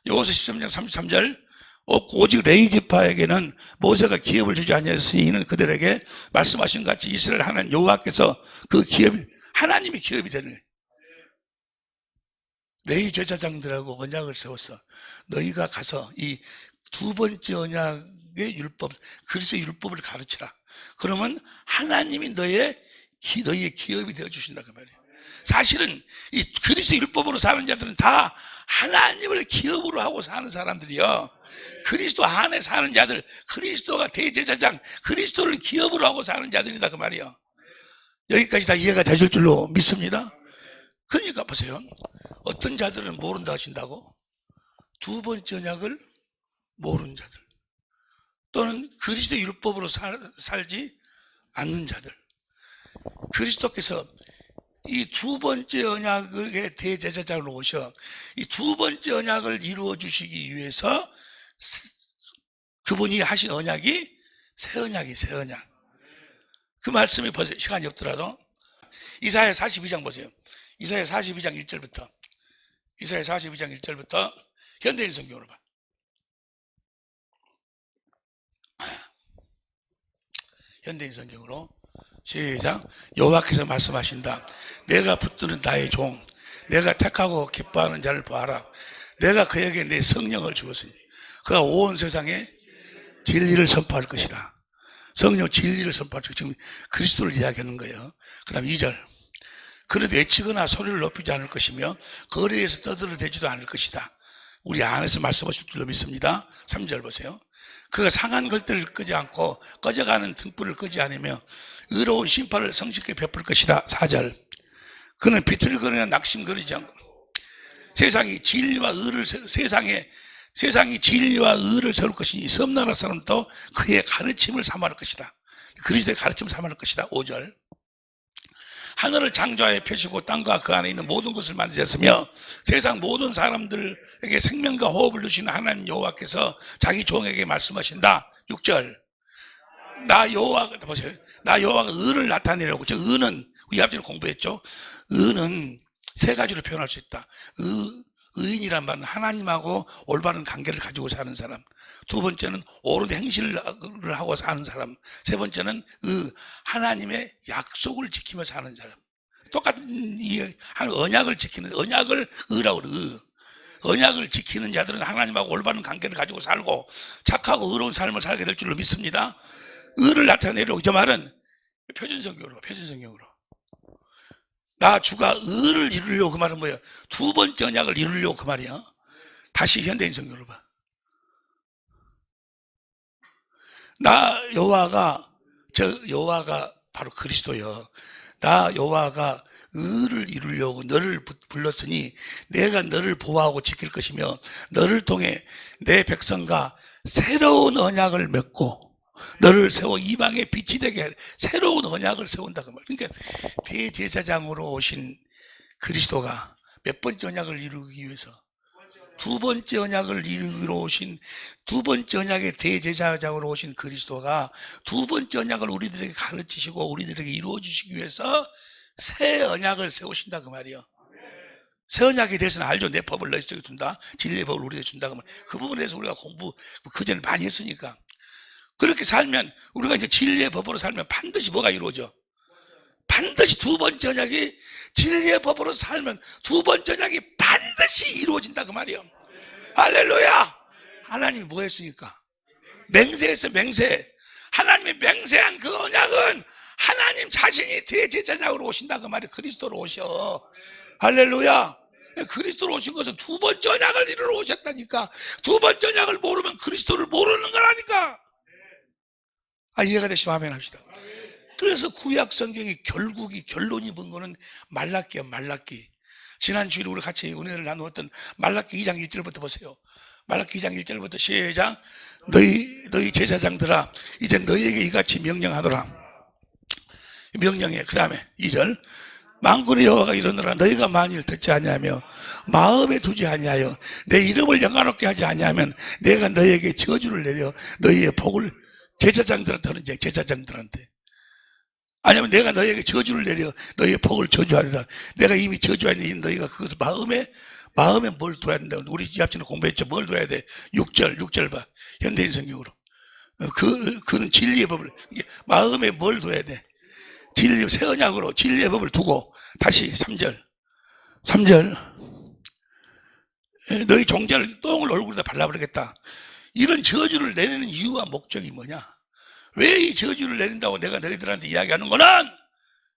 Speaker 2: 여호수아 13장 33절. 오직 레위 지파에게는 모세가 기업을 주지 아니하였으니 이는 그들에게 말씀하신 같이 이스라엘 하나님 여호와께서 그 기업이 하나님이 기업이 되는 레위 제사장들하고 언약을 세웠어. 너희가 가서 이 두 번째 언약의 율법, 그리스도의 율법을 가르치라. 그러면 하나님이 너희의 기업이 되어 주신다 그 말이에요. 사실은 이 그리스도 율법으로 사는 자들은 다 하나님을 기업으로 하고 사는 사람들이요. 그리스도 안에 사는 자들, 그리스도가 대제사장, 그리스도를 기업으로 하고 사는 자들이다 그 말이에요. 여기까지 다 이해가 되실 줄로 믿습니다. 그러니까 보세요. 어떤 자들은 모른다 하신다고? 두 번째 언약을 모르는 자들, 또는 그리스도 율법으로 살지 않는 자들. 그리스도께서 이 두 번째 언약의 대제사장으로 오셔 이 두 번째 언약을 이루어 주시기 위해서 그분이 하신 언약이 새 언약이 새 언약. 그 말씀이 보세요. 시간이 없더라도 이사야 42장 보세요. 이사야 42장 1절부터 이사야 42장 1절부터 현대인 성경으로 봐. 현대인 성경으로 시작. 여호와께서 말씀하신다. 내가 붙드는 나의 종, 내가 택하고 기뻐하는 자를 보아라. 내가 그에게 내 성령을 주었으니 그가 온 세상에 진리를 선포할 것이다. 성령 진리를 선포할 것이다. 지금 그리스도를 이야기하는 거예요. 그 다음 2절. 그는 외치거나 소리를 높이지 않을 것이며 거리에서 떠들어대지도 않을 것이다. 우리 안에서 말씀하실 줄로 믿습니다. 3절 보세요. 그가 상한 걸들을 끄지 않고 꺼져가는 등불을 끄지 않으며 의로운 심판을 성실하게 베풀 것이다. 4절. 그는 비틀거리나 낙심거리지 않고 세상이 진리와 의를 세울 것이니 섬나라 사람도 그의 가르침을 삼할 것이다. 그리스도의 가르침을 삼할 것이다. 5절. 하늘을 창조하여 펴시고 땅과 그 안에 있는 모든 것을 만드셨으며 세상 모든 사람들에게 생명과 호흡을 주시는 하나님 여호와께서 자기 종에게 말씀하신다. 6절. 나 여호와가 보세요. 나 여호와가 의를 나타내려고. 저 의는 우리 앞전에 공부했죠. 의는 세 가지로 표현할 수 있다. 의인이란 말은 하나님하고 올바른 관계를 가지고 사는 사람. 두 번째는 옳은 행실을 하고 사는 사람. 세 번째는 하나님의 약속을 지키며 사는 사람. 똑같은 언약을 지키는, 언약을 의라고 그래요. 언약을 지키는 자들은 하나님하고 올바른 관계를 가지고 살고 착하고 의로운 삶을 살게 될 줄로 믿습니다. 의를 나타내려고. 저 말은 표준성경으로. 나 주가 의를 이루려고. 그 말은 뭐예요? 두 번째 언약을 이루려고 그 말이야. 다시 현대인 성경으로 봐. 나 여호와가 바로 그리스도요. 나 여호와가 의를 이루려고 너를 불렀으니 내가 너를 보호하고 지킬 것이며 너를 통해 내 백성과 새로운 언약을 맺고 너를 세워 이방의 빛이 되게 해. 새로운 언약을 세운다 그 말. 그러니까 대제사장으로 오신 그리스도가 몇 번째 언약을 이루기 위해서 두 번째 언약을 이루기로 오신, 두 번째 언약의 대제사장으로 오신 그리스도가 두 번째 언약을 우리들에게 가르치시고 우리들에게 이루어 주시기 위해서 새 언약을 세우신다 그 말이에요. 새 언약에 대해서는 알죠. 내 법을 너희 속에 둔다. 진리의 법을 우리에게 준다 그 말. 그 부분에 대해서 우리가 공부 그전에 많이 했으니까. 그렇게 살면, 우리가 이제 진리의 법으로 살면 반드시 뭐가 이루어져? 반드시 두 번째 언약이, 진리의 법으로 살면 두 번째 언약이 반드시 이루어진다 그 말이에요. 할렐루야! 하나님이 뭐 했으니까? 맹세했어, 맹세. 하나님이 맹세한 그 언약은 하나님 자신이 대제사장으로 오신다 그 말이에요. 그리스도로 오셔. 할렐루야! 그리스도로 오신 것은 두 번째 언약을 이루러 오셨다니까. 두 번째 언약을 모르면 그리스도를 모르는 거라니까. 이해가 되시면 아멘 합시다. 그래서 구약 성경이 결론이 본 거는 말라기야, 말라기. 지난 주일에 우리 같이 은혜를 나누었던 말라기 2장 1절부터 보세요. 말라기 2장 1절부터 시작. 너희 제사장들아, 이제 너희에게 이같이 명령하노라. 명령해. 그 다음에 2절. 만군의 여호와가 이르노라. 너희가 만일 듣지 아니하며 마음에 두지 아니하여 내 이름을 영화롭게 하지 아니하면 내가 너희에게 저주를 내려 너희의 복을 제사장들한테 아니면 내가 너희에게 저주를 내려 너희의 복을 저주하리라. 내가 이미 저주하니 너희가 그것을 마음에 뭘 둬야 된다. 우리 앞전에 공부했죠. 뭘 둬야 돼? 6절 봐. 현대인 성경으로. 그는 진리의 법을, 마음에 뭘 둬야 돼? 진리, 새 언약으로 진리의 법을 두고, 다시 3절. 너희 종자를 똥을 얼굴에다 발라버리겠다. 이런 저주를 내리는 이유와 목적이 뭐냐? 왜 이 저주를 내린다고 내가 너희들한테 이야기하는 거는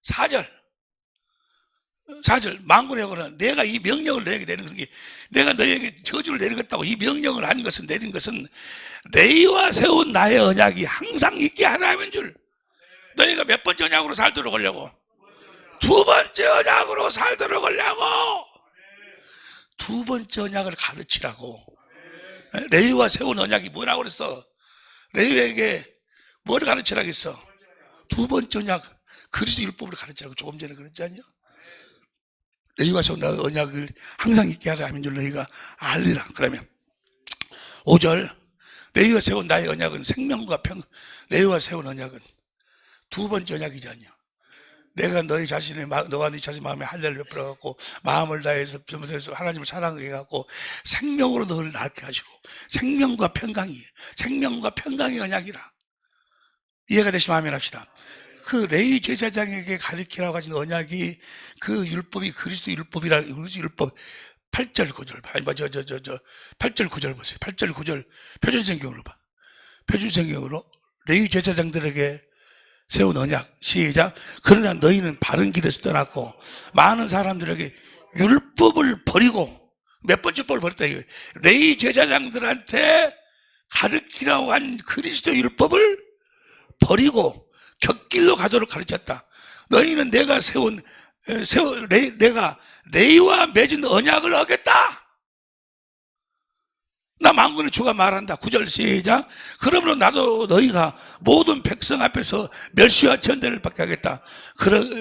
Speaker 2: 4절 만군의 여호와는 내가 이 명령을 너희에게 내린 것은, 내가 너희에게 저주를 내리겠다고 이 명령을 내린 것은 너희와 세운 나의 언약이 항상 있게 하나님인 줄. 너희가 몇 번째 언약으로 살도록 하려고? 두 번째 언약으로 살도록 하려고. 두 번째 언약을 가르치라고. 레위와 세운 언약이 뭐라고 그랬어? 레위에게 뭘 가르치라고 했어? 두 번째 언약, 그리스도 율법을 가르치라고 조금 전에 그랬지 않냐? 레위와 세운 나의 언약을 항상 있게 하라 하면 줄 너희가 알리라. 그러면 5절. 레위와 세운 나의 언약은 생명과 레위와 세운 언약은 두 번째 언약이지 않냐? 내가 너와 네 자신의 마음에 할례를 베풀어갖고 마음을 다해서 겸손해서 하나님을 사랑하게 해갖고 생명으로 너를 낳게 하시고 생명과 평강이 언약이라. 이해가 되시면 아멘 합시다. 그 레위 제사장에게 가르치라고 하신 언약이 그 율법이 그리스도 율법이라. 그리스도 율법 8절 9절 8절 9절 보세요. 8절 9절 표준성경으로 봐. 표준성경으로 레위 제사장들에게 세운 언약. 시작. 그러나 너희는 바른 길에서 떠났고 많은 사람들에게 율법을 버리고, 몇 번째 법을 버렸다 이거예요. 레위 제사장들한테 가르치라고 한 그리스도 율법을 버리고 곁길로 가도록 가르쳤다. 너희는 내가 내가 레위와 맺은 언약을 어겼다. 나 만군의 주가 말한다. 9절 시작. 그러므로 나도 너희가 모든 백성 앞에서 멸시와 천대를 받게 하겠다.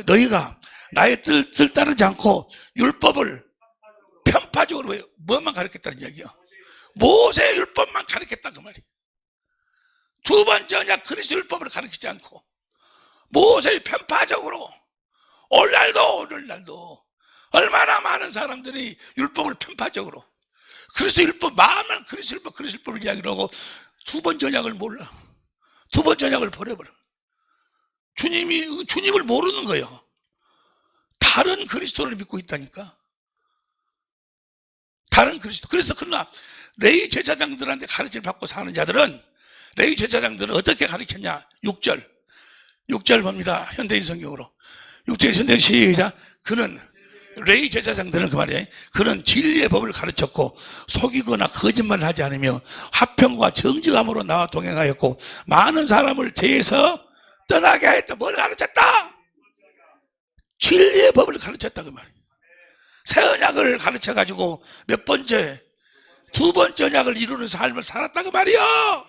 Speaker 2: 너희가 나의 뜻을 따르지 않고 율법을 편파적으로, 뭐만 가르쳤다는 이야기야. 모세의 율법만 가르쳤다 그 말이야. 두 번째 언약 그리스도 율법을 가르치지 않고 모세의 편파적으로, 오늘날도 얼마나 많은 사람들이 율법을 편파적으로, 그리스도 율법, 마음은 그리스도 율법을 이야기를 하고 두 번째 언약을 몰라. 두 번째 언약을 버려버려. 주님을 모르는 거예요. 다른 그리스도를 믿고 있다니까. 다른 그리스도. 그래서 그러나 레위 제사장들한테 가르침을 받고 사는 자들은, 레위 제사장들은 어떻게 가르쳤냐? 6절 봅니다. 현대인 성경으로. 6절 현대인 시작. 그는, 레위 제사장들은 그 말이에요. 그는 진리의 법을 가르쳤고 속이거나 거짓말을 하지 않으며 화평과 정직함으로 나와 동행하였고 많은 사람을 죄에서 떠나게 하였다. 뭘 가르쳤다? 진리의 법을 가르쳤다 그 말이에요. 새 언약을 가르쳐가지고 몇 번째, 두 번째 언약을 이루는 삶을 살았다 그 말이야.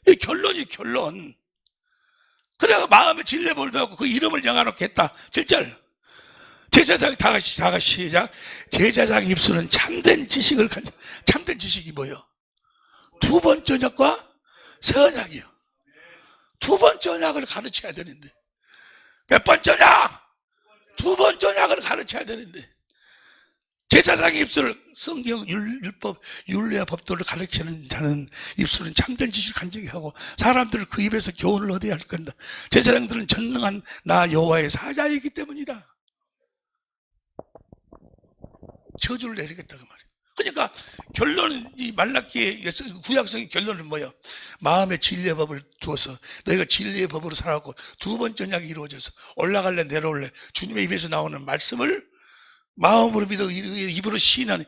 Speaker 2: 이 결론. 그래가 마음에 진리의 법을 더하고 그 이름을 영화롭게 했다. 7절. 제사장 다 같이 시작. 제사장 입술은 참된 지식을 가져. 참된 지식이 뭐예요? 두 번째 언약과 새 언약이요. 두 번째 언약을 가르쳐야 되는데, 몇 번째 언약? 두 번째 언약을 가르쳐야 되는데, 제사장의 입술을, 성경 율법, 율례와 법도를 가르치는 자는 입술은 참된 지식을 간직히 하고 사람들을 그 입에서 교훈을 얻어야 할 건다. 제사장들은 전능한 나 여호와의 사자이기 때문이다. 저주를 내리겠다 그 말이에요. 그러니까 결론은, 이 말라기의 구약성의 결론은 뭐예요? 마음의 진리의 법을 두어서 너희가 진리의 법으로 살아왔고 두 번째 언약이 이루어져서 올라갈래 내려올래 주님의 입에서 나오는 말씀을 마음으로 믿어 입으로 시인하는,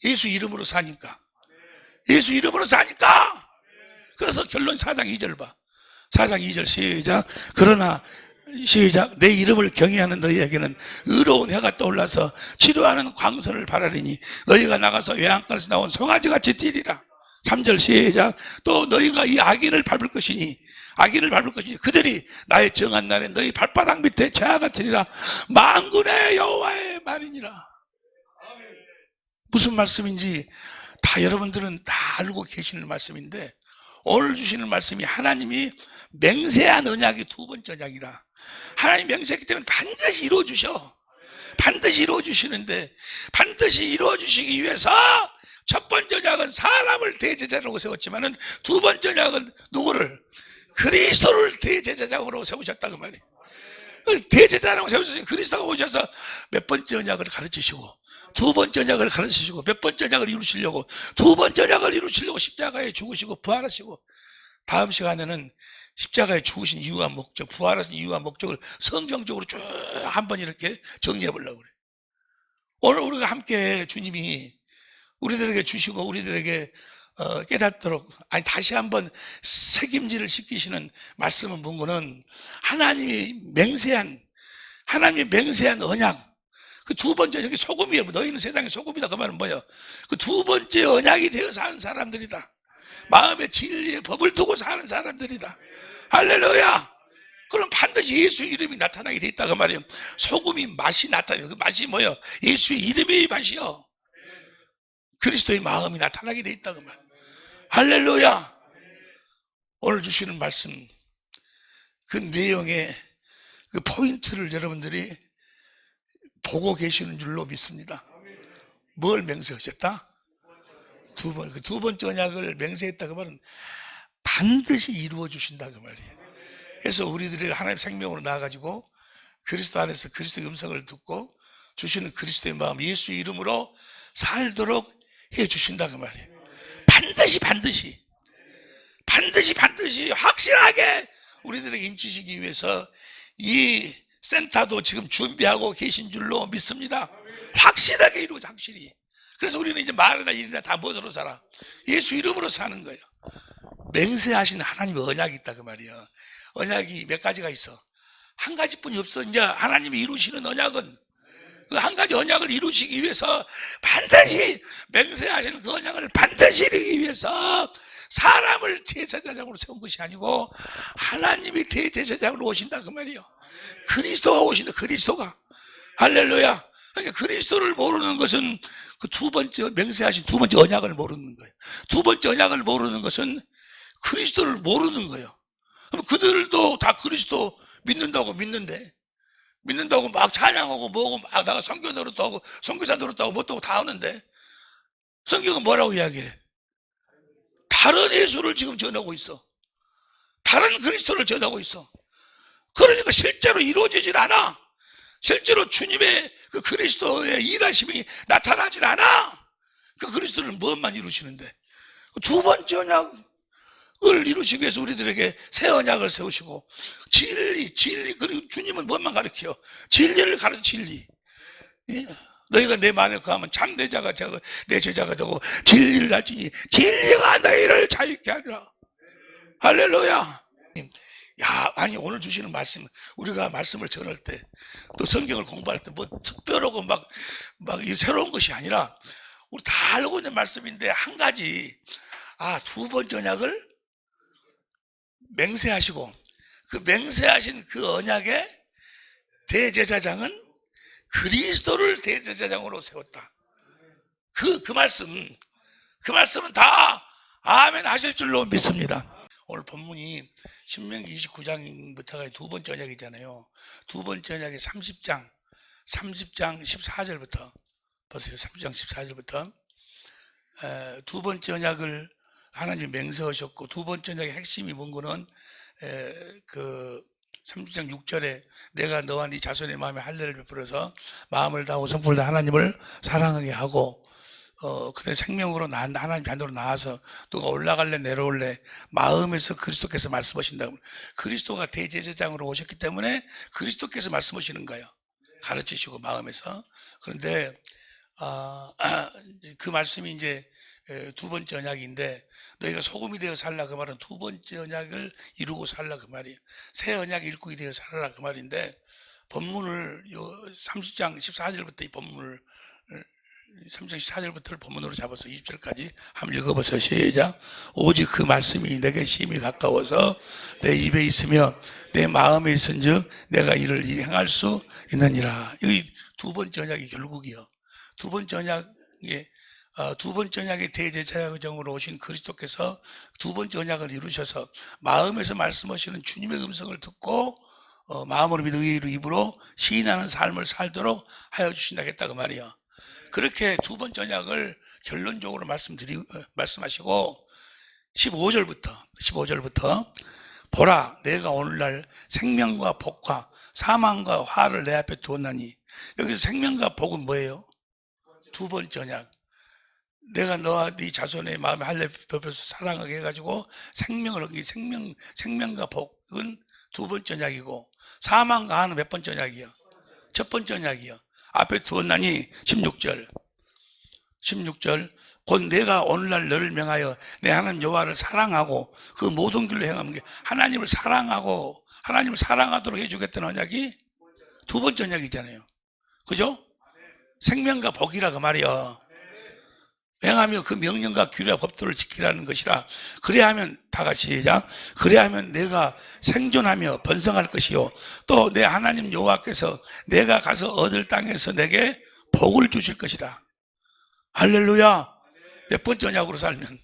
Speaker 2: 예수 이름으로 사니까. 예수 이름으로 사니까. 그래서 결론 4장 2절 봐. 4장 2절 시작. 그러나 시작. 내 이름을 경외하는 너희에게는 의로운 해가 떠올라서 치료하는 광선을 바라리니 너희가 나가서 외양간에서 나온 송아지같이 뛰리라. 3절 시작. 또 너희가 이 악인을 밟을 것이니 그들이 나의 정한 날에 너희 발바닥 밑에 재와 같으리라. 만군의 여호와의 말이니라. 무슨 말씀인지 다 여러분들은 다 알고 계시는 말씀인데, 오늘 주시는 말씀이 하나님이 맹세한 언약이 두 번째 언약이라. 하나님 맹세했기 때문에 반드시 이루어주셔. 반드시 이루어주시는데, 반드시 이루어주시기 위해서 첫 번째 언약은 사람을 대제사장으로 세웠지만은 두 번째 언약은 누구를? 그리스도를 대제사장으로 세우셨다 그 말이에요. 대제사장으로 세우셔서 그리스도가 오셔서 몇 번째 언약을 가르치시고 두 번째 언약을 가르치시고 몇 번째 언약을 이루시려고, 두 번째 언약을 이루시려고 십자가에 죽으시고 부활하시고, 다음 시간에는 십자가에 죽으신 이유와 목적, 부활하신 이유와 목적을 성경적으로 쭉 한번 이렇게 정리해 보려고 그래요. 오늘 우리가 함께 주님이 우리들에게 주시고 우리들에게 깨닫도록, 아니 다시 한번 책임질을 시키시는 말씀은 뭔가는 하나님이 맹세한 언약, 그 두 번째, 여기 소금이에요. 너희는 세상의 소금이다 그 말은 뭐예요? 그 두 번째 언약이 되어 사는 사람들이다. 마음의 진리의 법을 두고 사는 사람들이다. 할렐루야. 그럼 반드시 예수의 이름이 나타나게 돼 있다 그 말이에요. 소금이 맛이 나타나요. 그 맛이 뭐예요? 예수의 이름의 맛이요. 그리스도의 마음이 나타나게 돼 있다 그 말. 할렐루야. 오늘 주시는 말씀, 그 내용의 그 포인트를 여러분들이 보고 계시는 줄로 믿습니다. 뭘 맹세하셨다? 그 두 번째 언약을 맹세했다 그 말은 반드시 이루어 주신다 그 말이에요. 그래서 우리들이 하나님의 생명으로 나아가지고 그리스도 안에서 그리스도의 음성을 듣고 주시는 그리스도의 마음, 예수 이름으로 살도록 해 주신다 그 말이에요. 반드시 반드시 확실하게 우리들에게 인치시기 위해서 이 센터도 지금 준비하고 계신 줄로 믿습니다. 확실하게 이루어져, 확실히. 그래서 우리는 이제 말이나 일이나 다 무엇으로 살아? 예수 이름으로 사는 거예요. 맹세하신 하나님의 언약이 있다 그 말이야. 언약이 몇 가지가 있어. 한 가지뿐이 없어. 이제 하나님이 이루시는 언약은 그 한 가지 언약을 이루시기 위해서 반드시 맹세하신 그 언약을 반드시 이루기 위해서 사람을 대제사장으로 세운 것이 아니고 하나님이 대제사장으로 오신다 그 말이에요. 그리스도가 오신다. 그리스도가. 할렐루야. 그러니까 그리스도를 모르는 것은 그 두 번째 맹세하신 두 번째 언약을 모르는 거예요. 두 번째 언약을 모르는 것은 그리스도를 모르는 거예요. 그럼 그들도 다 그리스도 믿는다고 막 찬양하고 뭐고 막 나가 선교 노릇도 하고 선교사 노릇도 하고 뭐도 다 하는데 성경은 뭐라고 이야기해? 다른 예수를 지금 전하고 있어. 다른 그리스도를 전하고 있어. 그러니까 실제로 이루어지질 않아. 실제로 주님의 그 그리스도의 일하심이 나타나질 않아. 그 그리스도를 무엇만 이루시는데 두 번째 언약을 이루시기 위해서 우리들에게 새 언약을 세우시고 진리 그리고 주님은 무엇만 가르쳐? 진리를 가르쳐. 진리. 예. 너희가 내 말에 거하면 참 내 제자가 되고 진리를 알지니 진리가 너희를 자유케 하리라. 할렐루야. 야, 아니 오늘 주시는 말씀, 우리가 말씀을 전할 때 또 성경을 공부할 때 뭐 특별하고 막 새로운 것이 아니라 우리 다 알고 있는 말씀인데 한 가지, 두 번째 언약을 맹세하시고 그 맹세하신 그 언약의 대제사장은 그리스도를 대제사장으로 세웠다. 그 말씀은 다 아멘 하실 줄로 믿습니다. 오늘 본문이 신명기 29장부터가 두 번째 언약이잖아요. 두 번째 언약이 30장 14절부터 보세요. 30장 14절부터 두 번째 언약을 하나님이 맹세하셨고 두 번째 언약의 핵심이 뭔 거는 그 30장 6절에 내가 너와 네 자손의 마음에 할례를 베풀어서 마음을 다하고 성품을 다 하나님을 사랑하게 하고 그때 생명으로 하나님 반대로 나와서 누가 올라갈래 내려올래 마음에서 그리스도께서 말씀하신다고. 그리스도가 대제사장으로 오셨기 때문에 그리스도께서 말씀하시는 거예요. 가르치시고 마음에서. 그런데 그 말씀이 이제 두 번째 언약인데 너희가 소금이 되어 살라 그 말은 두 번째 언약을 이루고 살라 그 말이에요. 새 언약 일꾼이 되어 살라 그 말인데 본문을 30장 14절부터 이 본문을 30장 14절부터를 본문으로 잡아서 20절까지 한번 읽어보세요. 시작. 오직 그 말씀이 내게 심히 가까워서 내 입에 있으며 내 마음에 있은즉 내가 이를 행할 수 있느니라. 이 두 번째 언약이 결국이요. 두 번째 언약의 대제사장으로 오신 그리스도께서 두 번째 언약을 이루셔서 마음에서 말씀하시는 주님의 음성을 듣고 마음으로 믿어 입으로 시인하는 삶을 살도록 하여 주신다겠다 그 말이야. 그렇게 두 번째 언약을 결론적으로 말씀하시고 15절부터 보라 내가 오늘날 생명과 복과 사망과 화를 내 앞에 두었나니. 여기서 생명과 복은 뭐예요? 두 번째 언약. 내가 너와 네 자손의 마음에 할례 베풀어서 사랑하게 해가지고 생명을 얻기. 생명과 복은 두 번째 언약이고 사망과 화는 몇 번째 언약이야? 첫 번째 언약이야. 앞에 두었나니 16절 곧 내가 오늘날 너를 명하여 내 하나님 여호와를 사랑하고 그 모든 길로 행하는 게 하나님을 사랑하도록 해주겠다는 언약이 두 번째 언약이잖아요. 그죠? 생명과 복이라 그 말이야. 행하며 그 명령과 규례와 법도를 지키라는 것이라. 그래야 하면 다 같이 시작. 그래야 하면 내가 생존하며 번성할 것이요 또 내 하나님 여호와께서 내가 가서 얻을 땅에서 내게 복을 주실 것이다. 할렐루야. 몇 번째 언약으로 살면?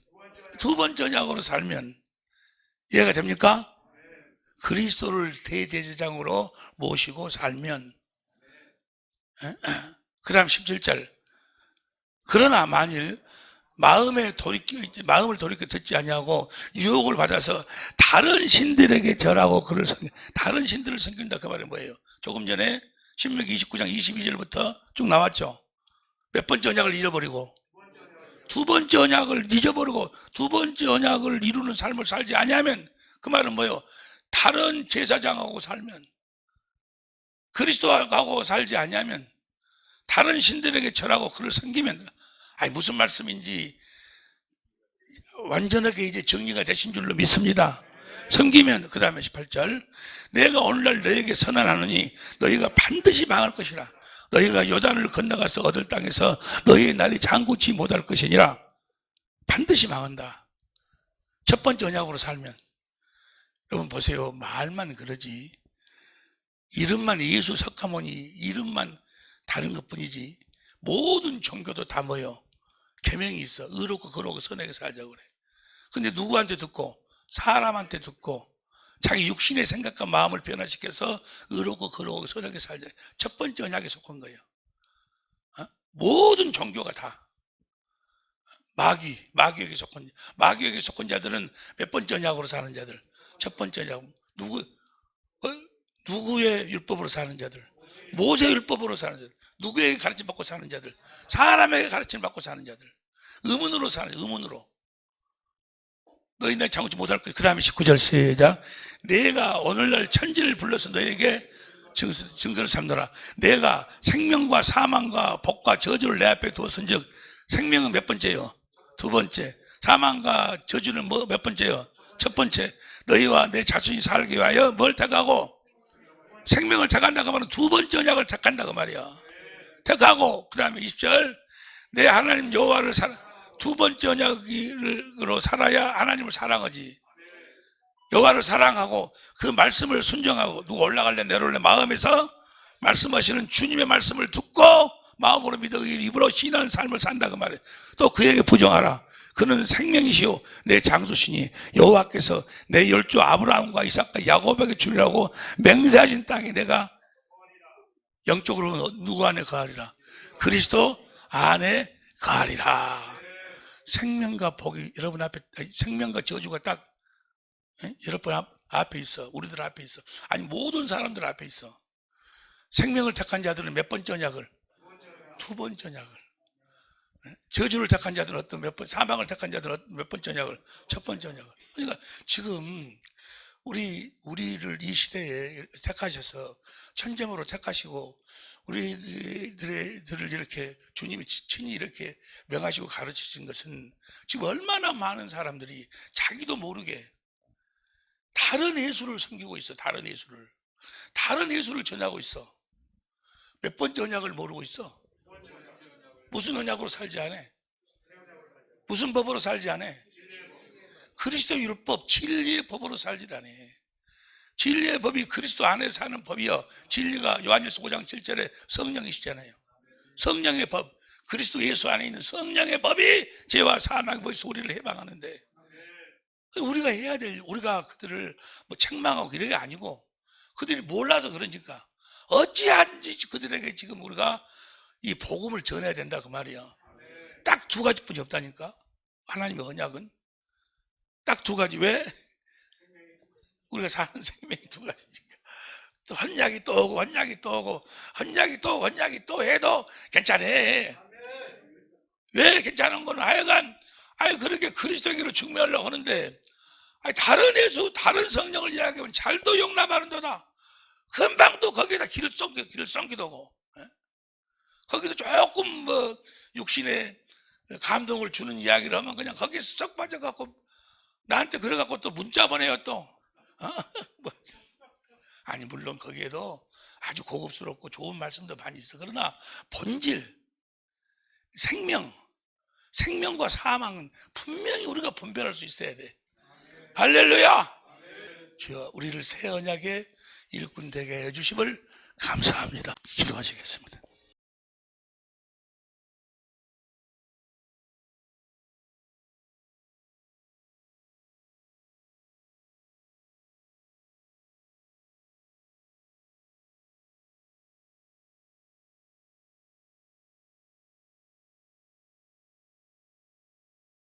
Speaker 2: 두 번째 언약으로 살면 이해가 됩니까? 그리스도를 대제사장으로 모시고 살면. 그 다음 17절 그러나 만일 마음을 돌이켜 듣지 아니하고 유혹을 받아서 다른 신들에게 절하고 다른 신들을 섬긴다 그 말은 뭐예요? 조금 전에 신명기 29장 22절부터 쭉 나왔죠. 몇 번째 언약을 잊어버리고 두 번째 언약을 잊어버리고 두 번째 언약을 이루는 삶을 살지 아니하면, 그 말은 뭐예요? 다른 제사장하고 살면, 그리스도하고 살지 아니하면, 다른 신들에게 절하고 그를 섬기면, 아니 무슨 말씀인지 완전하게 이제 정리가 되신 줄로 믿습니다. 섬기면, 그 다음에 18절, 내가 오늘날 너에게 선언하노니 너희가 반드시 망할 것이라. 너희가 요단을 건너가서 얻을 땅에서 너희의 날이 장구치 못할 것이니라. 반드시 망한다. 첫 번째 언약으로 살면. 여러분 보세요. 말만 그러지, 이름만 예수 석가모니 이름만 다른 것뿐이지, 모든 종교도 다 뭐요? 계명이 있어. 의롭고 거룩하고 선하게 살자고 그래. 근데 누구한테 듣고? 사람한테 듣고 자기 육신의 생각과 마음을 변화시켜서 의롭고 거룩하고 선하게 살자. 첫 번째 언약에 속한 거예요. 모든 종교가 다 마귀에게 속한 자들은 몇 번째 언약으로 사는 자들? 첫 번째 언약. 누구의 율법으로 사는 자들? 모세 율법으로 사는 자들. 누구에게 가르침 받고 사는 자들? 사람에게 가르침 받고 사는 자들. 의문으로 사는 자들. 의문으로. 너희 날 장구치 못할 거야. 그 다음에 19절 시작. 내가 오늘날 천지를 불러서 너에게 증거를 삼노라. 내가 생명과 사망과 복과 저주를 내 앞에 두었은즉, 생명은 몇 번째요? 두 번째. 사망과 저주는 몇 번째요? 첫 번째. 너희와 내 자손이 살기 위하여 뭘 택하고? 생명을 택한다고 하면 두 번째 언약을 택한다고 말이야. 택하고, 그 다음에 20절, 내 하나님 여호와를 두 번째 언약으로 살아야 하나님을 사랑하지. 여호와를 사랑하고 그 말씀을 순종하고, 누가 올라갈래 내려올래 마음에서 말씀하시는 주님의 말씀을 듣고 마음으로 믿어 입으로 신하는 삶을 산다 그 말이에요. 또 그에게 부정하라. 그는 생명이시오 내 장수시니 여호와께서 내 열조 아브라함과 이삭과 야곱에게 주리라고 맹세하신 땅에 내가 영적으로 누구 안에 거하리라? 그리스도 안에 거하리라. 생명과 복이 여러분 앞에, 생명과 저주가 딱 여러분 앞에 있어. 우리들 앞에 있어. 아니 모든 사람들 앞에 있어. 생명을 택한 자들은 몇 번째 언약을? 두 번째 언약을. 저주를 택한 자들은 어떤 몇 번, 사망을 택한 자들은 몇 번째 언약을? 첫 번째 언약을. 그러니까 지금 우리를 이 시대에 택하셔서 천재으로 택하시고 우리들을 이렇게 주님이 친히 이렇게 명하시고 가르치신 것은, 지금 얼마나 많은 사람들이 자기도 모르게 다른 예수를 섬기고 있어. 다른 예수를 전하고 있어. 몇 번째 언약을 모르고 있어. 무슨 언약으로 살지 않아? 무슨 법으로 살지 않아? 그리스도 율법, 진리의 법으로 살지 않아. 진리의 법이 그리스도 안에 사는 법이요. 진리가 요한일서 5장 7절에 성령이시잖아요. 성령의 법, 그리스도 예수 안에 있는 성령의 법이 죄와 사망의 법에서 우리를 해방하는데, 우리가 해야 될, 우리가 그들을 뭐 책망하고 이런 게 아니고, 그들이 몰라서 그러니까 어찌한지 그들에게 지금 우리가 이 복음을 전해야 된다 그 말이야. 딱 두 가지뿐이 없다니까. 하나님의 언약은 딱 두 가지. 왜? 우리가 사는 생명이 두 가지니까. 또 헌약이 또 오고 헌약이 또 오고 헌약이 또 오고 헌약이 또 해도 괜찮아. 왜 괜찮은 거는 하여간 그렇게 그리스도에게로 증명하려고 하는데, 다른 예수, 다른 성령을 이야기하면 잘도 용납하는도다. 금방 또 거기다 길을 썩기도 하고, 거기서 조금 뭐 육신의 감동을 주는 이야기를 하면 그냥 거기서 쏙 빠져갖고 나한테 그래갖고 또 문자 보내요 또. 아니 물론 거기에도 아주 고급스럽고 좋은 말씀도 많이 있어. 그러나 본질, 생명과 사망은 분명히 우리가 분별할 수 있어야 돼. 할렐루야. 주여 우리를 새 언약의 일꾼 되게 해주심을 감사합니다. 기도하시겠습니다.